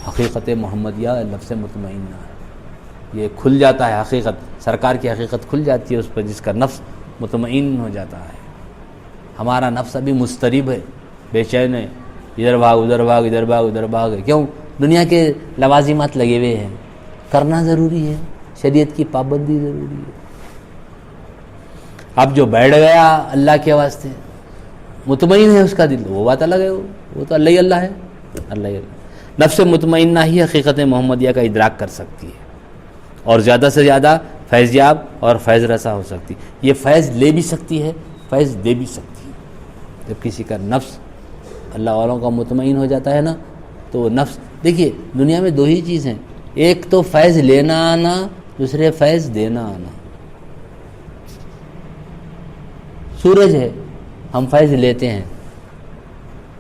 حقیقت محمدیہ نفس مطمئنہ ہے. یہ کھل جاتا ہے، حقیقت سرکار کی حقیقت کھل جاتی ہے اس پر، جس کا نفس مطمئن ہو جاتا ہے. ہمارا نفس ابھی مضطرب ہے، بے چین ہے، ادھر بھاگ ادھر بھاگ ادھر بھاگ ادھر بھاگ. کیوں؟ دنیا کے لوازمات لگے ہوئے ہیں، کرنا ضروری ہے، شریعت کی پابندی ضروری ہے. اب جو بیٹھ گیا اللہ کے واسطے، مطمئن ہے اس کا دل، وہ بات الگ ہے، وہ تو اللہ ہی اللہ ہے. اللہ ہی اللہ. نفس مطمئنہ ہی حقیقت محمدیہ کا ادراک کر سکتی ہے، اور زیادہ سے زیادہ فیض یاب اور فیض رسا ہو سکتی. یہ فیض لے بھی سکتی ہے، فیض دے بھی سکتی ہے. جب کسی کا نفس اللہ والوں کا مطمئن ہو جاتا ہے نا، تو وہ نفس، دیکھیے دنیا میں دو ہی چیز ہیں، ایک تو فیض لینا آنا، دوسرے فیض دینا آنا. سورج ہے، ہم فیض لیتے ہیں،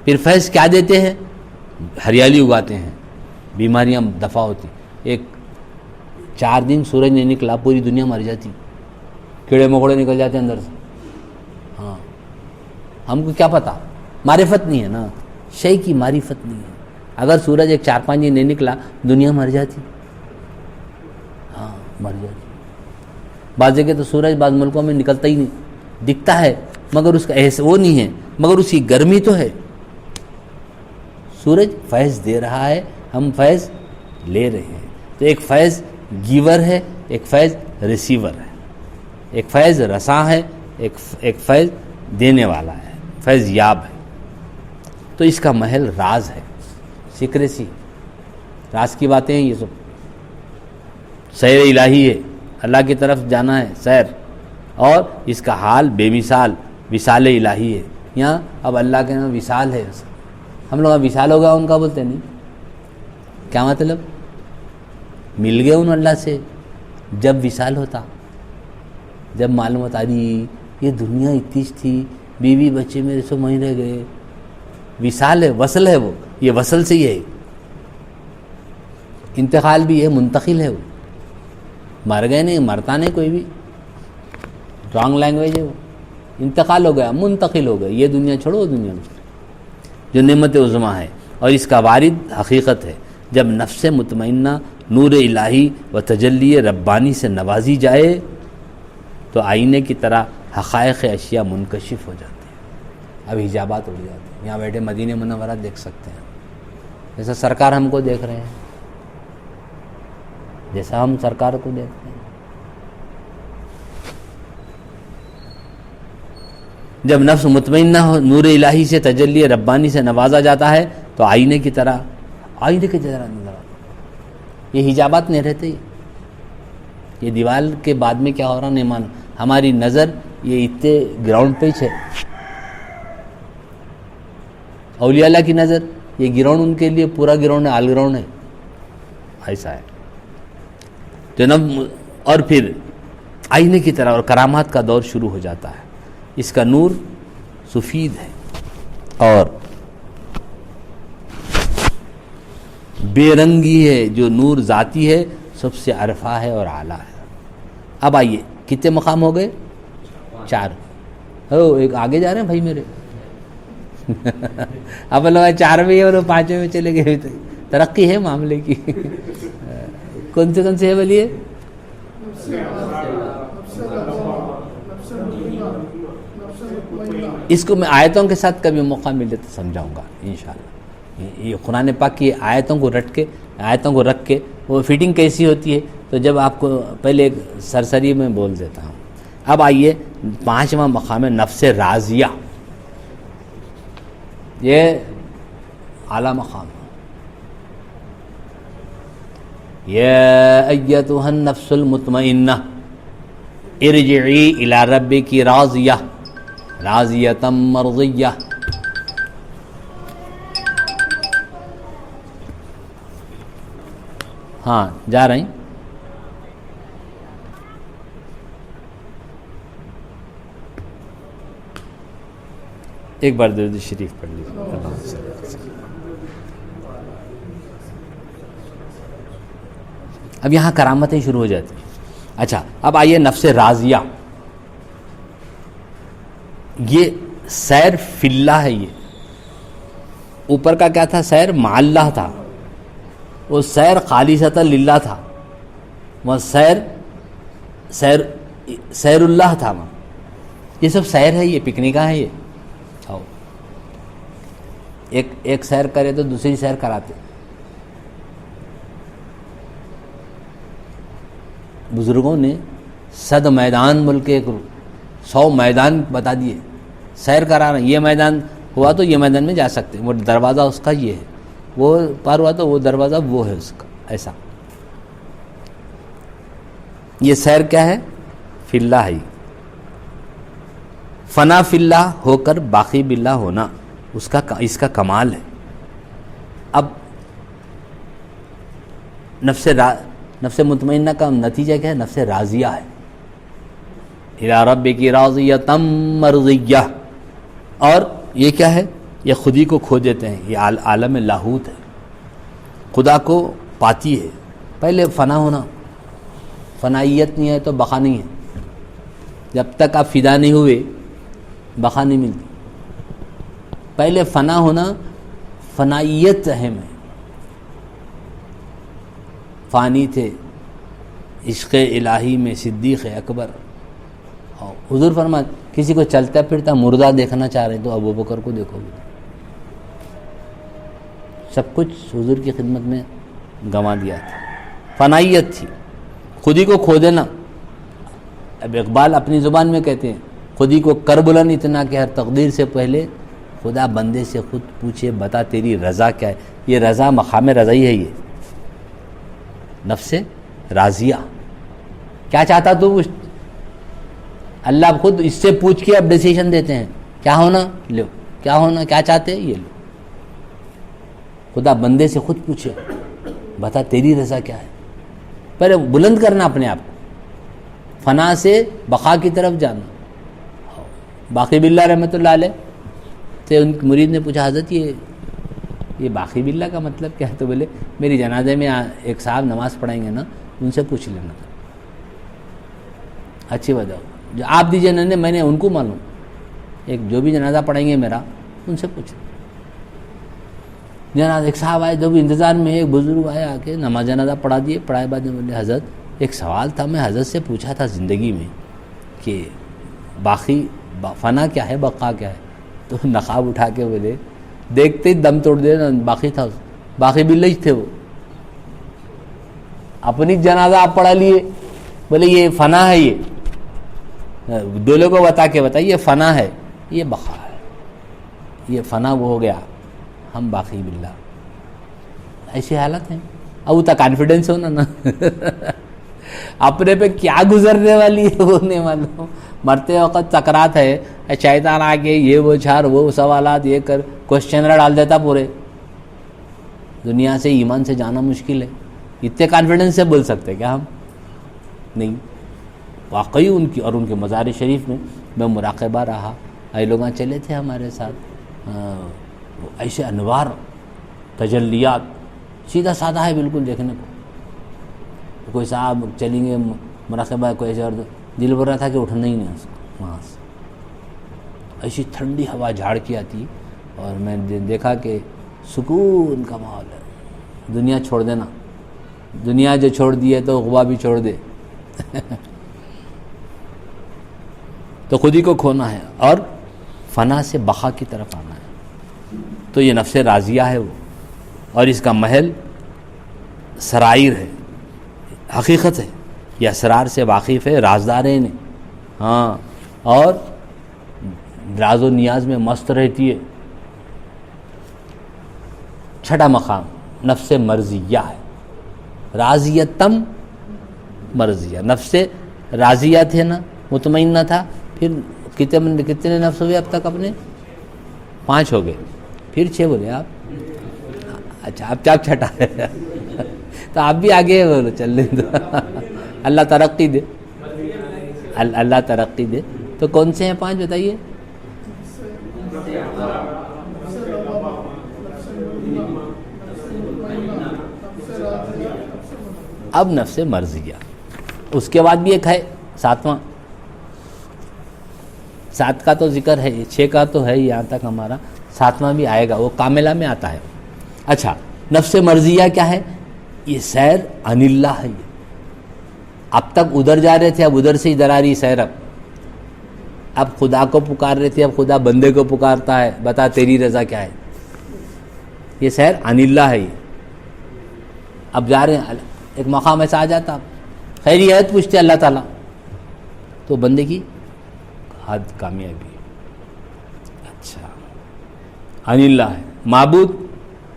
پھر فیض کیا دیتے ہیں؟ ہریالی اگاتے ہیں، بیماریاں دفع ہوتی. ایک 4 دن سورج نہیں نکلا پوری دنیا مر جاتی، کیڑے مکوڑے نکل جاتے اندر سے. ہاں، ہم کو کیا پتا، معرفت نہیں ہے نا، شے کی معرفت نہیں ہے. اگر سورج ایک 4-5 دن نہیں نکلا دنیا مر جاتی. ہاں مر جاتی. بعض جگہ تو سورج بعض ملکوں میں نکلتا ہی نہیں، دکھتا ہے مگر اس کا وہ نہیں ہے، مگر اس کی گرمی تو ہے. سورج فیض دے رہا ہے، ہم فیض لے رہے ہیں. تو ایک فیض گیور ہے، ایک فیض ریسیور ہے. ایک فیض رساں ہے، ایک فیض دینے والا ہے، فیض یاب ہے. تو اس کا محل راز ہے، سیکریسی، راز کی باتیں ہیں یہ سب. سیر الہی ہے، اللہ کی طرف جانا ہے سیر، اور اس کا حال بے مثال وصال الہی ہے. یہاں اب اللہ کے نام وصال ہے. ہم لوگ وصال ہوگا ان کا بولتے نہیں. کیا مطلب؟ مل گئے ان اللہ سے. جب وصال ہوتا، جب معلوم ہوتا یہ دنیا اتنی تھی، بیوی بچے میرے سے وہیں رہ گئے. وصال ہے، وصل ہے وہ، یہ وصل سے ہی ہے. انتقال بھی ہے، منتقل ہے. وہ مر گئے نہیں، مرتا نہیں کوئی بھی، رانگ لینگویج ہے وہ. انتقال ہو گیا، منتقل ہو گئے. یہ دنیا چھوڑو، دنیا میں جو نعمت عظمیٰ ہے، اور اس کا وارد حقیقت ہے. جب نفس مطمئنہ نور الہی و تجلی ربانی سے نوازی جائے تو آئینے کی طرح حقائق اشیاء منکشف ہو جاتے ہیں. اب حجابات اڑ جاتے ہیں. یہاں بیٹھے مدینہ منورہ دیکھ سکتے ہیں، جیسا سرکار ہم کو دیکھ رہے ہیں، جیسا ہم سرکار کو دیکھتے ہیں. جب نفس مطمئنہ ہو، نور الہی سے تجلی ربانی سے نوازا جاتا ہے تو آئینے کی طرح نظر آتا. یہ حجابات نہیں رہتے. یہ دیوار کے بعد میں کیا ہو رہا نہیں معلوم. ہماری نظر یہ اتنے گراؤنڈ پہ ہے. اولیاء اللہ کی نظر یہ گراؤنڈ ان کے لیے پورا گراؤنڈ ہے، آل گراؤنڈ ہے. ایسا ہے. اور پھر آئینے کی طرح اور کرامات کا دور شروع ہو جاتا ہے. اس کا نور سفید ہے اور بے رنگی ہے. جو نور ذاتی ہے سب سے عرفہ ہے اور اعلیٰ ہے. اب آئیے کتنے مقام ہو گئے؟ 4. ایک آگے جا رہے ہیں بھائی میرے. اب لوگ 4 میں اور 5 میں چلے گئے. ترقی ہے معاملے کی. کون سے ہے بولیے؟ اس کو میں آیتوں کے ساتھ کبھی موقع ملے تو سمجھاؤں گا انشاءاللہ. یہ قرآن پاک کی آیتوں کو رکھ کے وہ فٹنگ کیسی ہوتی ہے، تو جب آپ کو پہلے ایک سرسری میں بول دیتا ہوں. اب آئیے 5واں مقام ہے نفس راضیہ. یہ اعلیٰ مقام ہے. یا ایتھا النفس المطمئنہ ارجعی الی ربک راضیہ راضیۃ مرضیہ. ہاں جا رہے ہیں. ایک بار درود شریف پڑھ لیجیے. اب یہاں کرامتیں شروع ہو جاتی ہیں. اچھا اب آئیے نفس راضیہ. یہ سیر فی اللہ ہے. یہ اوپر کا کیا تھا؟ سیر مع اللہ تھا. وہ سیر خالصۃ للہ تھا. وہ سیر اللہ تھا. یہ سب سیر ہے. یہ پکنکا ہے. یہ ایک سیر کرے تو دوسری سیر کراتے. بزرگوں نے 100 میدان بول کے 100 میدان بتا دیے. سیر کرانا، یہ میدان ہوا تو یہ میدان میں جا سکتے. وہ دروازہ اس کا یہ ہے، وہ پار ہوا تو وہ دروازہ وہ ہے اس کا. ایسا یہ سیر کیا ہے؟ فی اللہ ہے. فنا فی اللہ ہو کر باقی باللہ ہونا اس کا کمال ہے. اب نفس مطمئنہ کا نتیجہ کیا ہے؟ نفس راضیہ ہے. الی ربک راضیۃ مرضیہ. اور یہ کیا ہے؟ یہ خودی کو کھو دیتے ہیں. یہ عالم لاہوت ہے. خدا کو پاتی ہے. پہلے فنا ہونا. فنائیت نہیں ہے تو بقا نہیں ہے. جب تک آپ فدا نہیں ہوئے بقا نہیں ملتی. پہلے فنا ہونا، فنائیت اہم ہے. فانی تھے عشق الہی میں صدیق اکبر. حضور فرمایا کسی کو چلتا پھرتا مردہ دیکھنا چاہ رہے ہیں تو ابوبکر کو دیکھو گے. سب کچھ حضور کی خدمت میں گنوا دیا تھا. فنائیت تھی. خودی کو کھو دینا. اب اقبال اپنی زبان میں کہتے ہیں خودی کو کر بلند اتنا کہ ہر تقدیر سے پہلے خدا بندے سے خود پوچھے بتا تیری رضا کیا ہے. یہ رضا مقام رضائی ہے. یہ نفس راضیہ کیا چاہتا تو اللہ خود اس سے پوچھ کے اب ڈیسیشن دیتے ہیں. کیا ہونا لو، کیا ہونا، کیا چاہتے یہ لو. خدا بندے سے خود پوچھے بتا تیری رضا کیا ہے. پہلے بلند کرنا اپنے آپ کو، فنا سے بقا کی طرف جانا. باقی باللہ رحمۃ اللہ علیہ تو ان مرید نے پوچھا حضرت یہ باقی باللہ کا مطلب کیا ہے؟ تو بولے میری جنازے میں ایک صاحب نماز پڑھائیں گے نا، ان سے پوچھ لینا. اچھی بتاؤ جو آپ دیجیے نا، میں نے ان کو معلوم. ایک جو بھی جنازہ پڑھائیں گے میرا ان سے پوچھ. جنازہ ایک صاحب آئے جب انتظار میں، ایک بزرگ آئے آ کے نماز جنازہ پڑھا دیے. پڑھائے بعد میں بولے حضرت ایک سوال تھا، میں حضرت سے پوچھا تھا زندگی میں کہ باقی فنا کیا ہے بقا کیا ہے. تو نقاب اٹھا کے بولے دیکھتے ہی دم توڑ دے. باقی تھا باقی باللہ تھے. وہ اپنی جنازہ آپ پڑھا لیے. بولے یہ فنا ہے. یہ دولے کو بتا کے بتائیے یہ فنا ہے یہ بقا ہے. یہ فنا وہ ہو گیا، ہم باقی باللہ. ایسی حالت ہیں. اب وہ تک کانفیڈنس ہونا نا اپنے پہ کیا گزرنے والی ہے وہ نہیں معلوم. مرتے وقت سکرات ہے، شیطان آ کے یہ وہ چھار وہ سوالات یہ کر کوشچن ڈال دیتا پورے. دنیا سے ایمان سے جانا مشکل ہے. اتنے کانفیڈنس سے بول سکتے کیا ہم؟ نہیں. واقعی ان کی اور ان کے مزار شریف میں مراقبہ رہا. اے لوگ چلے تھے ہمارے ساتھ. ایسے انوار تجلیات سیدھا سادہ ہے بالکل دیکھنے کو. کوئی صاحب چلیں گے مراقبہ کوئی ایسے، اور دل بھر رہا تھا کہ اٹھنا ہی نہیں اس کو وہاں سے. ایسی ٹھنڈی ہوا جھاڑ کی آتی اور میں دیکھا کہ سکون کا ماحول ہے. دنیا چھوڑ دینا. دنیا جو چھوڑ دی ہے تو غوا بھی چھوڑ دے تو خودی کو کھونا ہے اور فنا سے بقا کی طرف آنا ہے. تو یہ نفس راضیہ ہے وہ. اور اس کا محل سرائر ہے، حقیقت ہے. یہ اسرار سے واقف ہے، رازدار ہے انہیں. ہاں، اور راز و نیاز میں مست رہتی ہے. چھٹا مقام نفس مرضیہ ہے. راضیتم مرضیہ. نفس راضیہ تھے نا, مطمئنہ تھا. پھر کتنے نفس ہوئے اب تک اپنے؟ 5 ہو گئے. پھر 6 بولے آپ. اچھا اب کیا چھٹا ہے؟ تو آپ بھی آگے بولو, چلنے دو. اللہ ترقی دے, اللہ ترقی دے. تو کون سے ہیں 5 بتائیے؟ اب نفس مرضیہ. اس کے بعد بھی ایک ہے 7واں. 7 کا تو ذکر ہے, 6 کا تو ہے یہاں تک ہمارا. 7واں بھی آئے گا, وہ کاملہ میں آتا ہے. اچھا نفس مرضیہ کیا ہے؟ یہ سیر عن اللہ ہے. اب تک ادھر جا رہے تھے, اب ادھر سے ادھر آ رہی سیر. اب خدا کو پکار رہے تھے, اب خدا بندے کو پکارتا ہے, بتا تیری رضا کیا ہے. یہ سیر عن اللہ ہے. اب جا رہے ہیں, ایک مقام ایسا آ جاتا, خیریت پوچھتے اللہ تعالیٰ, تو بندے کی حد کامیابی. اچھا عن اللہ ہے. معبود,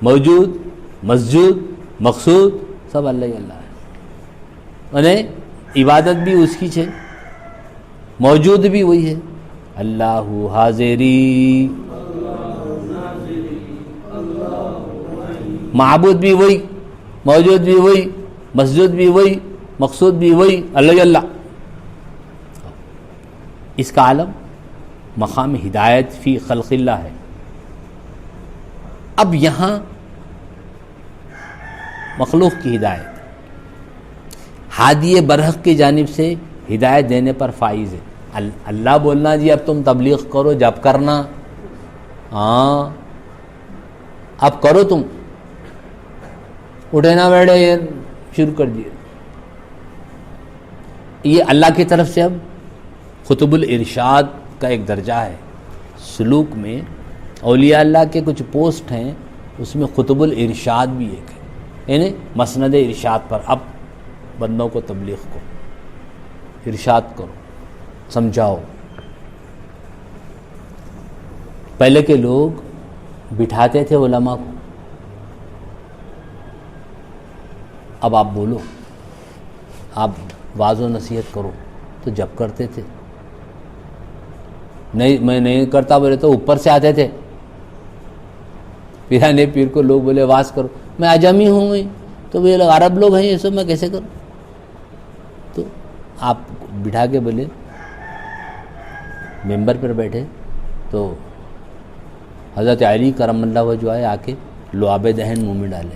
موجود, مسجود, مقصود سب اللہ ہی اللہ ہے. انہیں عبادت بھی اس کی ہے, موجود بھی وہی ہے. اللہ حاضری, معبود بھی وہی, موجود بھی وہی, مسجد بھی وہی, مقصود بھی وہی, اللہ ہی اللہ. اس کا عالم مقام ہدایت فی خلق اللہ ہے. اب یہاں مخلوق کی ہدایت, ہادی برحق کی جانب سے ہدایت دینے پر فائز ہے. اللہ بولنا جی اب تم تبلیغ کرو, جب کرنا, ہاں اب کرو, تم اٹھے نہ بیٹھے, یہ شروع کر دیے. یہ اللہ کی طرف سے اب خطب الارشاد کا ایک درجہ ہے. سلوک میں اولیاء اللہ کے کچھ پوسٹ ہیں, اس میں خطب الارشاد بھی ایک ہے, یعنی مسند ارشاد پر. اب بندوں کو تبلیغ کو ارشاد کرو, سمجھاؤ. پہلے کے لوگ بٹھاتے تھے علماء کو, اب آپ بولو, آپ واعظ و نصیحت کرو, تو جب کرتے تھے. نہیں میں نہیں کرتا بولے تو اوپر سے آتے تھے. پیرانے پیر کو لوگ بولے واعظ کرو, میں عجمی ہوں, تو وہ لوگ عرب لوگ ہیں, یہ سب میں کیسے کروں. تو آپ بٹھا کے بولے, ممبر پر بیٹھے تو حضرت علی کرم اللہ وجہہ آئے, آ کے لعاب دہن منہ میں ڈالے.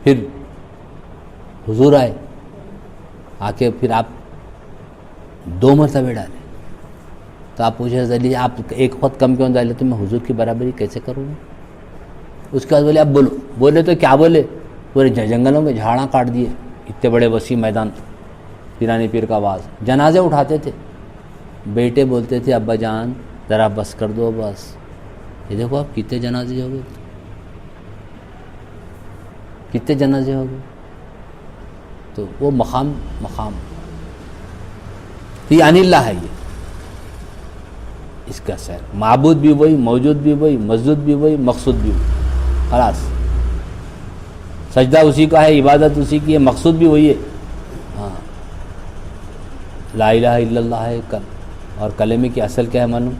پھر حضور آئے, آ کے پھر آپ 2 مرتبہ ڈالے. تو آپ پوچھے علی آپ ایک وقت کم کیوں ڈالے, تو میں حضور کی برابری کیسے کروں گا. اس کے بعد بولے آپ بولو. بولے تو کیا بولے, پورے جنگلوں میں جھاڑاں کاٹ دیے, اتنے بڑے وسیع میدان. پیرانے پیر کا آواز, جنازے اٹھاتے تھے. بیٹے بولتے تھے ابا جان ذرا بس کر دو بس. یہ دیکھو آپ کتنے جنازے ہو گئے, کتنے جنازے ہو گئے. تو وہ مقام تو یہ عن اللہ ہے. یہ اس کا سیر, معبود بھی وہی, موجود بھی وہی, مسجد بھی وہی, مقصود بھی وہی. خلاص سجدہ اسی کا ہے, عبادت اسی کی ہے, مقصود بھی وہی ہے. ہاں لا الہ الا اللہ ہے. اور کلمے کی اصل کیا ہے معلوم؟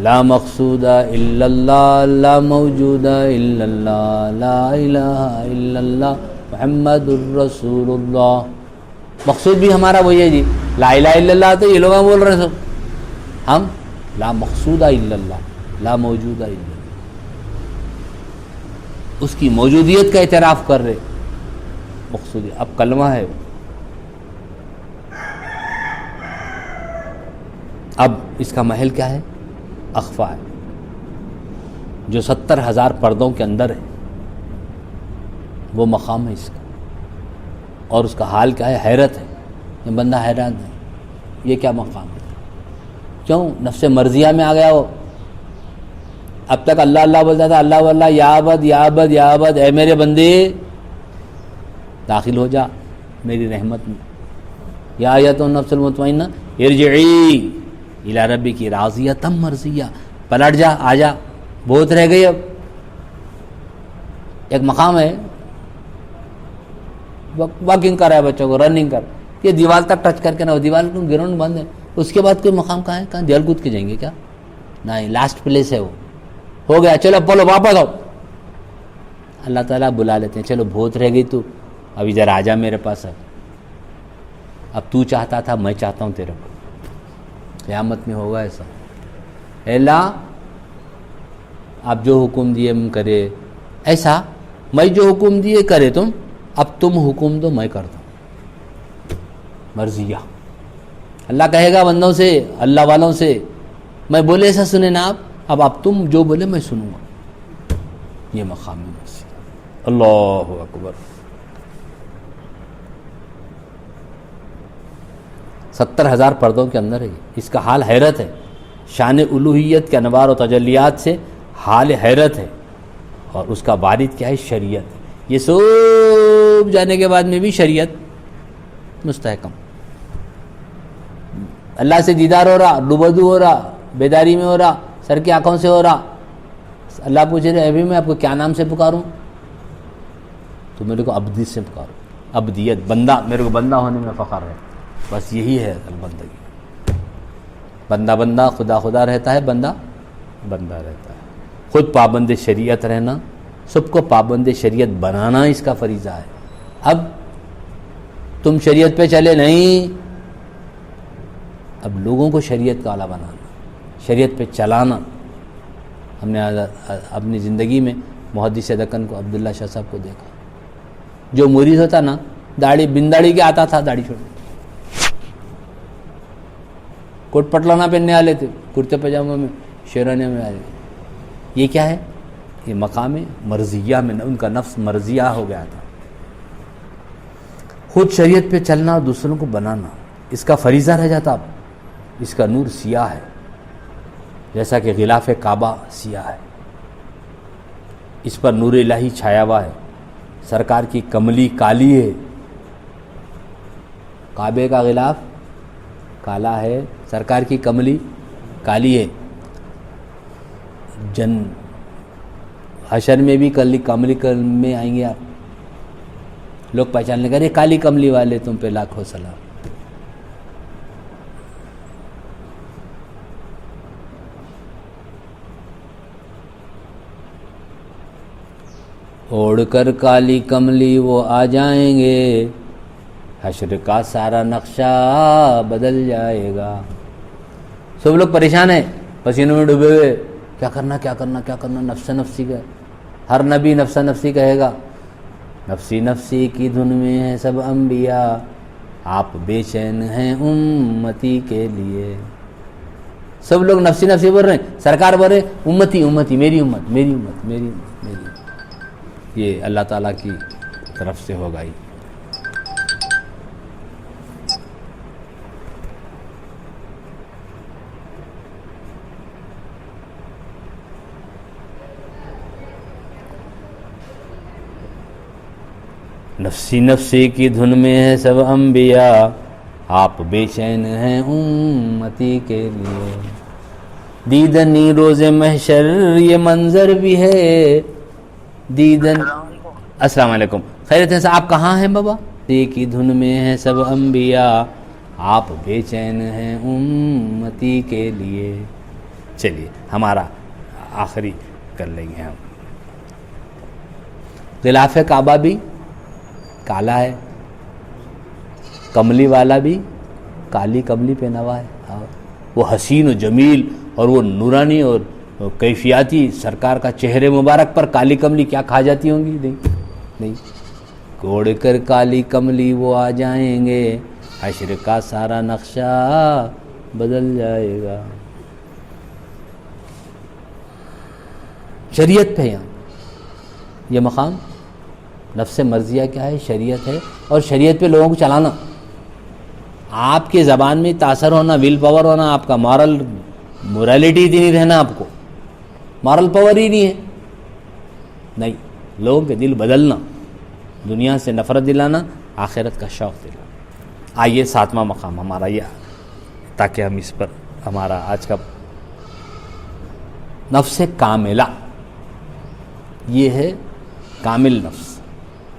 لا مقصود الا اللہ, لا موجود الا اللہ, لا الہ الا اللہ محمد الرسول اللہ. مقصود بھی ہمارا وہی ہے جی. لا الہ الا اللہ تو یہ لوگ بول رہے ہیں سب, ہم لا مقصود الا اللہ, لا موجود الا اللہ, اس کی موجودیت کا اعتراف کر رہے. مقصود اب کلمہ ہے. اب اس کا محل کیا ہے؟ اخفا ہے, جو 70,000 پردوں کے اندر ہے, وہ مقام ہے اس کا. اور اس کا حال کیا ہے؟ حیرت ہے. یہ بندہ حیران ہے, یہ کیا مقام ہے. کیوں؟ نفس مرضیہ میں آ گیا وہ. اب تک اللہ اللہ بولتا تھا, اللہ واللہ, یا عبد یا عبد یا عبد, اے میرے بندے داخل ہو جا میری رحمت میں. یا ایتھا النفس المطمئنہ ارجعی الی ربک راضیۃ مرضیہ، پلٹ جا، آ جا، بہت رہ گئی اب. ایک مقام ہے واکنگ کر رہا ہے بچوں کو، رننگ کر، یہ دیوار تک ٹچ کر کے نا، دیوار کو گراؤنڈ بند ہے، اس کے بعد کوئی مقام کہاں ہے؟ کہاں دیوال کود کے جائیں گے کیا؟ نہیں، لاسٹ پلیس ہے وہ. ہو گیا، چلو بولو واپس آؤ. اللہ تعالیٰ بلا لیتے ہیں، چلو بہت رہ گئی تو اب ادھر آ جا میرے پاس. اب تو چاہتا تھا، میں چاہتا ہوں تیرے کو. قیامت میں ہوگا ایسا. اے اللہ آپ جو حکم دیے ہم کرے، ایسا میں جو حکم دیے کرے تم، اب تم حکم دو میں کرتا ہوں. مرضیہ. اللہ کہے گا بندوں سے، اللہ والوں سے، میں بولے ایسا سنیں نا اب تم جو بولے میں سنوں گا. یہ مقام مرضی. اللہ اکبر. 70,000 پردوں کے اندر ہے. اس کا حال حیرت ہے. شان الوہیت کے انوار و تجلیات سے حال حیرت ہے. اور اس کا وارد کیا ہے؟ شریعت. یہ سب جانے کے بعد میں بھی شریعت مستحکم. اللہ سے دیدار ہو رہا، روبرو ہو رہا، بیداری میں ہو رہا، سر کی آنکھوں سے ہو رہا. اللہ پوچھ رہے ابھی میں آپ کو کیا نام سے پکاروں؟ تو میرے کو عبدی سے پکارو. عبدیت، بندہ، میرے کو بندہ ہونے میں فخر ہے. بس یہی ہے بندگی. بندہ بندہ، خدا خدا رہتا ہے، بندہ بندہ رہتا ہے. خود پابند شریعت رہنا، سب کو پابند شریعت بنانا اس کا فریضہ ہے. اب تم شریعت پہ چلے نہیں، اب لوگوں کو شریعت کا آلہ بنانا، شریعت پہ چلانا. ہم نے اپنی زندگی میں محدث دکن کو، عبداللہ شاہ صاحب کو دیکھا. جو مرید ہوتا نا، داڑھی بن داڑھی کے آتا تھا، داڑھی چھوڑ، کوٹ پٹلانا پہننے والے تھے، کرتے پاجامہ میں، شیروانے میں آئے. یہ کیا ہے؟ یہ مقام مرضیہ میں ان کا نفس مرضیہ ہو گیا تھا. خود شریعت پہ چلنا اور دوسروں کو بنانا اس کا فریضہ رہ جاتا. اب اس کا نور سیاہ ہے، جیسا کہ غلاف کعبہ سیاہ ہے، اس پر نور الہی چھایا ہوا ہے. سرکار کی کملی کالی ہے، کعبے کا غلاف کالا ہے، سرکار کی کملی کالی ہے. حشر میں بھی کملی میں آئیں گے آپ، لوگ پہچان لیں گے، ارے کالی کملی والے، تم پہ لاکھوں سلام. اوڑھ کر کالی کملی وہ آ جائیں گے، حشر کا سارا نقشہ بدل جائے گا. سب لوگ پریشان ہیں، پسینوں میں ڈوبے ہوئے، کیا کرنا کیا کرنا کیا کرنا. نفس نفسی کا ہر نبی نفس نفسی کہے گا. نفسی نفسی کی دھن میں ہے سب انبیاء، آپ بے چین ہیں امتی کے لیے. سب لوگ نفسی نفسی بول رہے ہیں، سرکار بول رہے امتی امتی، میری امت میری امت میری امت میری امت. یہ اللہ تعالیٰ کی طرف سے ہوگا ہی. نفسی نفسی کی دھن میں ہے سب انبیاء، آپ بے چین ہیں امتی کے لیے. دیدنی روز محشر یہ منظر بھی ہے، دیدن. السلام علیکم، خیریت ہے؟ آپ کہاں ہیں بابا؟ کی دھن میں ہے سب انبیاء، آپ بے چین ہیں امتی کے لیے. چلیے ہمارا آخری کر لیں گے ہم. غلاف کعبہ بھی کالا ہے، کملی والا بھی کالی کملی پہنا ہوا ہے. وہ حسین و جمیل اور وہ نورانی اور کیفیاتی سرکار کا چہرے مبارک پر کالی کملی کیا کھا جاتی ہوں گی؟ نہیں. کوڑ کر کالی کملی وہ آ جائیں گے، حشر کا سارا نقشہ بدل جائے گا. شریعت پہ یہاں یہ مقام نفس مرضیہ کیا ہے؟ شریعت ہے. اور شریعت پہ لوگوں کو چلانا، آپ کے زبان میں تاثر ہونا، ول پاور ہونا، آپ کا مورالٹی نہیں رہنا، آپ کو مورل پاور ہی نہیں ہے. نہیں، لوگوں کے دل بدلنا، دنیا سے نفرت دلانا، آخرت کا شوق دلانا. آئیے 7واں مقام ہمارا یہ، تاکہ ہم اس پر ہمارا آج کا نفس کاملہ، یہ ہے کامل نفس،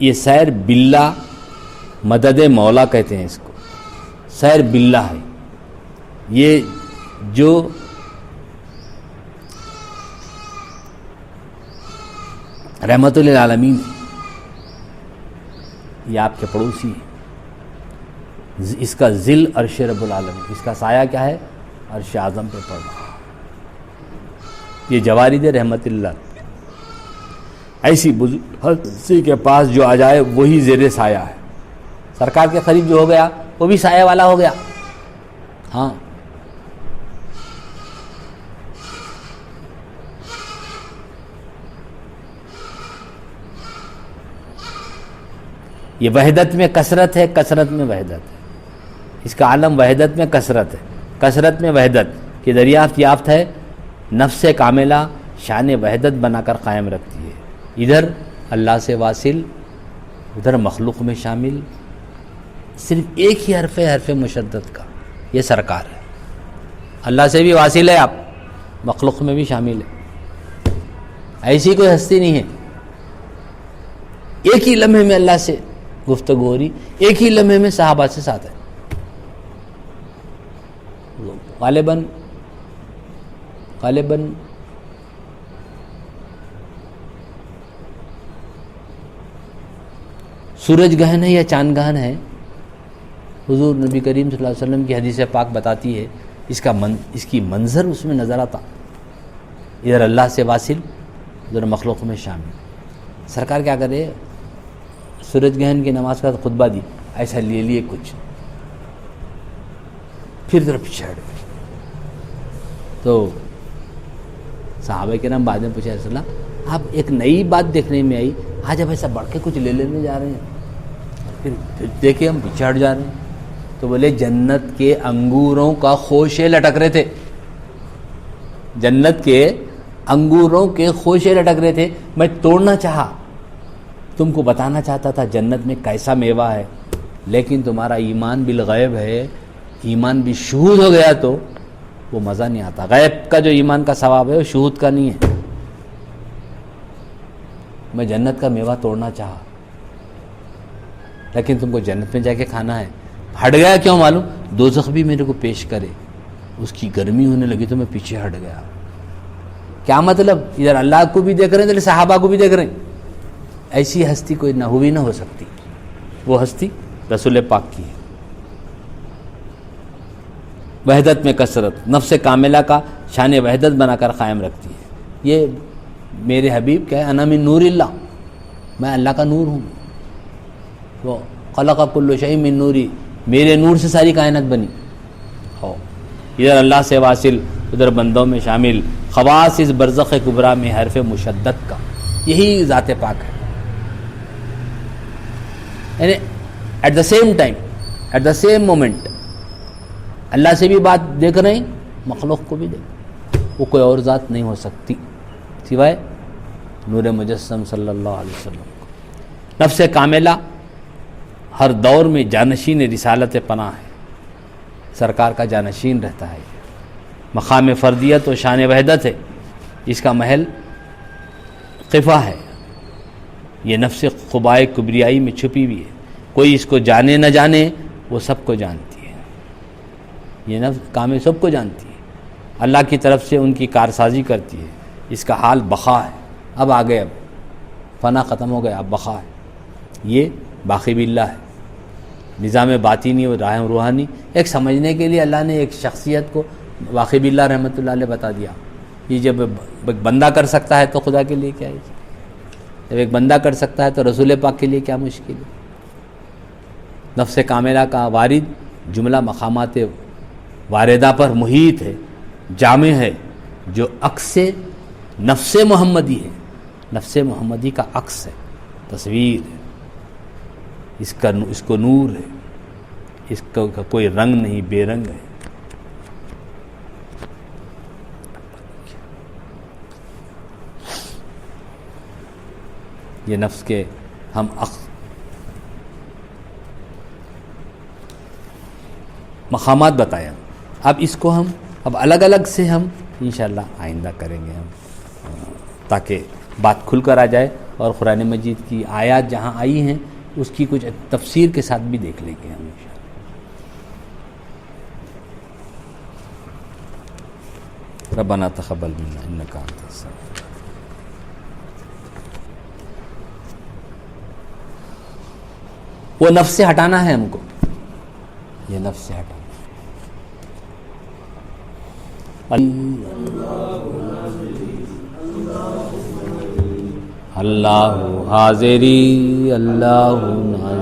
یہ سیر باللہ، مدد مولا کہتے ہیں اس کو، سیر باللہ ہے، یہ جو رحمت للعالمین یہ آپ کے پڑوسی ہیں، اس کا ذل عرش رب العالمین، اس کا سایہ کیا ہے؟ عرش اعظم پہ پڑ رہا ہے، یہ جوارد رحمت اللہ، ایسی بزرگ ہستی کے پاس جو آ جائے وہی زیر سایہ ہے۔ سرکار کے قریب جو ہو گیا وہ بھی سایہ والا ہو گیا۔ ہاں، یہ وحدت میں کثرت ہے، کثرت میں وحدت ہے، اس کا عالم وحدت میں کثرت ہے، کثرت میں وحدت کی دریافت یافت ہے، نفس کاملہ شان وحدت بنا کر قائم رکھتی ہے، ادھر اللہ سے واصل، ادھر مخلوق میں شامل، صرف ایک ہی حرف ہے، حرف مشدد کا، یہ سرکار ہے، اللہ سے بھی واصل ہے آپ، مخلوق میں بھی شامل ہے، ایسی کوئی ہستی نہیں ہے، ایک ہی لمحے میں اللہ سے گفتگو ہو رہی، ایک ہی لمحے میں صحابہ سے ساتھ ہے، غالباً سورج گہن ہے یا چاند گہن ہے، حضور نبی کریم صلی اللہ علیہ وسلم کی حدیث پاک بتاتی ہے، اس کی منظر اس میں نظر آتا، ادھر اللہ سے واصل، ادھر مخلوق میں شامل۔ سرکار کیا کرے، سورج گہن کی نماز کا خطبہ دی، ایسا لیے کچھ، پھر ذرا پیچھے ہٹ گئے، تو صحابہ کرام بعد میں پوچھا، رسول اللہ آپ ایک نئی بات دیکھنے میں آئی، آج اب ایسا بڑھ کے کچھ لے لینے جا رہے ہیں، پھر دیکھے ہم پیچھے ہٹ جا رہے ہیں، تو بولے جنت کے انگوروں کا خوشے لٹک رہے تھے، جنت کے انگوروں کے خوشے لٹک رہے تھے، میں توڑنا چاہا، تم کو بتانا چاہتا تھا جنت میں کیسا میوہ ہے، لیکن تمہارا ایمان بالغیب ہے، ایمان بھی شہود ہو گیا تو وہ مزہ نہیں آتا، غیب کا جو ایمان کا ثواب ہے وہ شہود کا نہیں ہے، میں جنت کا میوہ توڑنا چاہا، لیکن تم کو جنت میں جا کے کھانا ہے، ہٹ گیا کیوں معلوم، دوزخ بھی میرے کو پیش کرے، اس کی گرمی ہونے لگی تو میں پیچھے ہٹ گیا۔ کیا مطلب، ادھر اللہ کو بھی دیکھ رہے ہیں، ادھر صحابہ کو بھی دیکھ رہے ہیں، ایسی ہستی کوئی نہ ہوئی نہ ہو سکتی، وہ ہستی رسول پاک کی ہے، وحدت میں کثرت، نفس کاملہ کا شان وحدت بنا کر قائم رکھتی ہے۔ یہ میرے حبیب کیا ہے، انا من نور اللہ، میں اللہ کا نور ہوں، وہ خلق کل شیء من نوری، میرے نور سے ساری کائنات بنی ہو، ادھر اللہ سے واصل، ادھر بندوں میں شامل، خواص اس برزخ کبریٰ میں حرف مشدد کا، یہی ذات پاک ہے، یعنی at the same time, at the same moment اللہ سے بھی بات دیکھ رہے ہیں، مخلوق کو بھی دیکھ، وہ کوئی اور ذات نہیں ہو سکتی سوائے نور مجسم صلی اللہ علیہ وسلم کو۔ نفس کاملہ ہر دور میں جانشین رسالت پناہ ہے، سرکار کا جانشین رہتا ہے، مقام فردیت و شان وحدت ہے، اس کا محل قفا ہے، یہ نفس خبائے کبریائی میں چھپی ہوئی ہے، کوئی اس کو جانے نہ جانے وہ سب کو جانتی ہے، یہ نفس کامل سب کو جانتی ہے، اللہ کی طرف سے ان کی کارسازی کرتی ہے، اس کا حال بقا ہے، اب آگے اب فنا ختم ہو گیا، اب بقا ہے، یہ باقی باللہ ہے، نظام باطینی و راہ روحانی ایک سمجھنے کے لیے اللہ نے ایک شخصیت کو واقع باللہ رحمۃ اللہ علیہ بتا دیا، یہ جب ایک بندہ کر سکتا ہے تو خدا کے لیے کیا ہے، جب ایک بندہ کر سکتا ہے تو رسول پاک کے لیے کیا مشکل ہے۔ نفس کاملہ کا وارد جملہ مقامات واردہ پر محیط ہے، جامع ہے، جو عکس نفس محمدی ہے، نفس محمدی کا عکس ہے، تصویر ہے، اس کو نور ہے، اس کا کوئی رنگ نہیں، بے رنگ ہے۔ یہ نفس کے ہم مقامات بتایا، اب اس کو ہم اب الگ الگ سے ہم انشاءاللہ آئندہ کریں گے ہم، تاکہ بات کھل کر آ جائے، اور قرآن مجید کی آیات جہاں آئی ہیں اس کی کچھ تفسیر کے ساتھ بھی دیکھ لیں گے ہم انشاءاللہ۔ ربنا تقبل منا انک انت السمیع۔ وہ نفس سے ہٹانا ہے ہم کو، یہ نفس سے ہٹانا۔ اللہ حاضری اللہ ناظری۔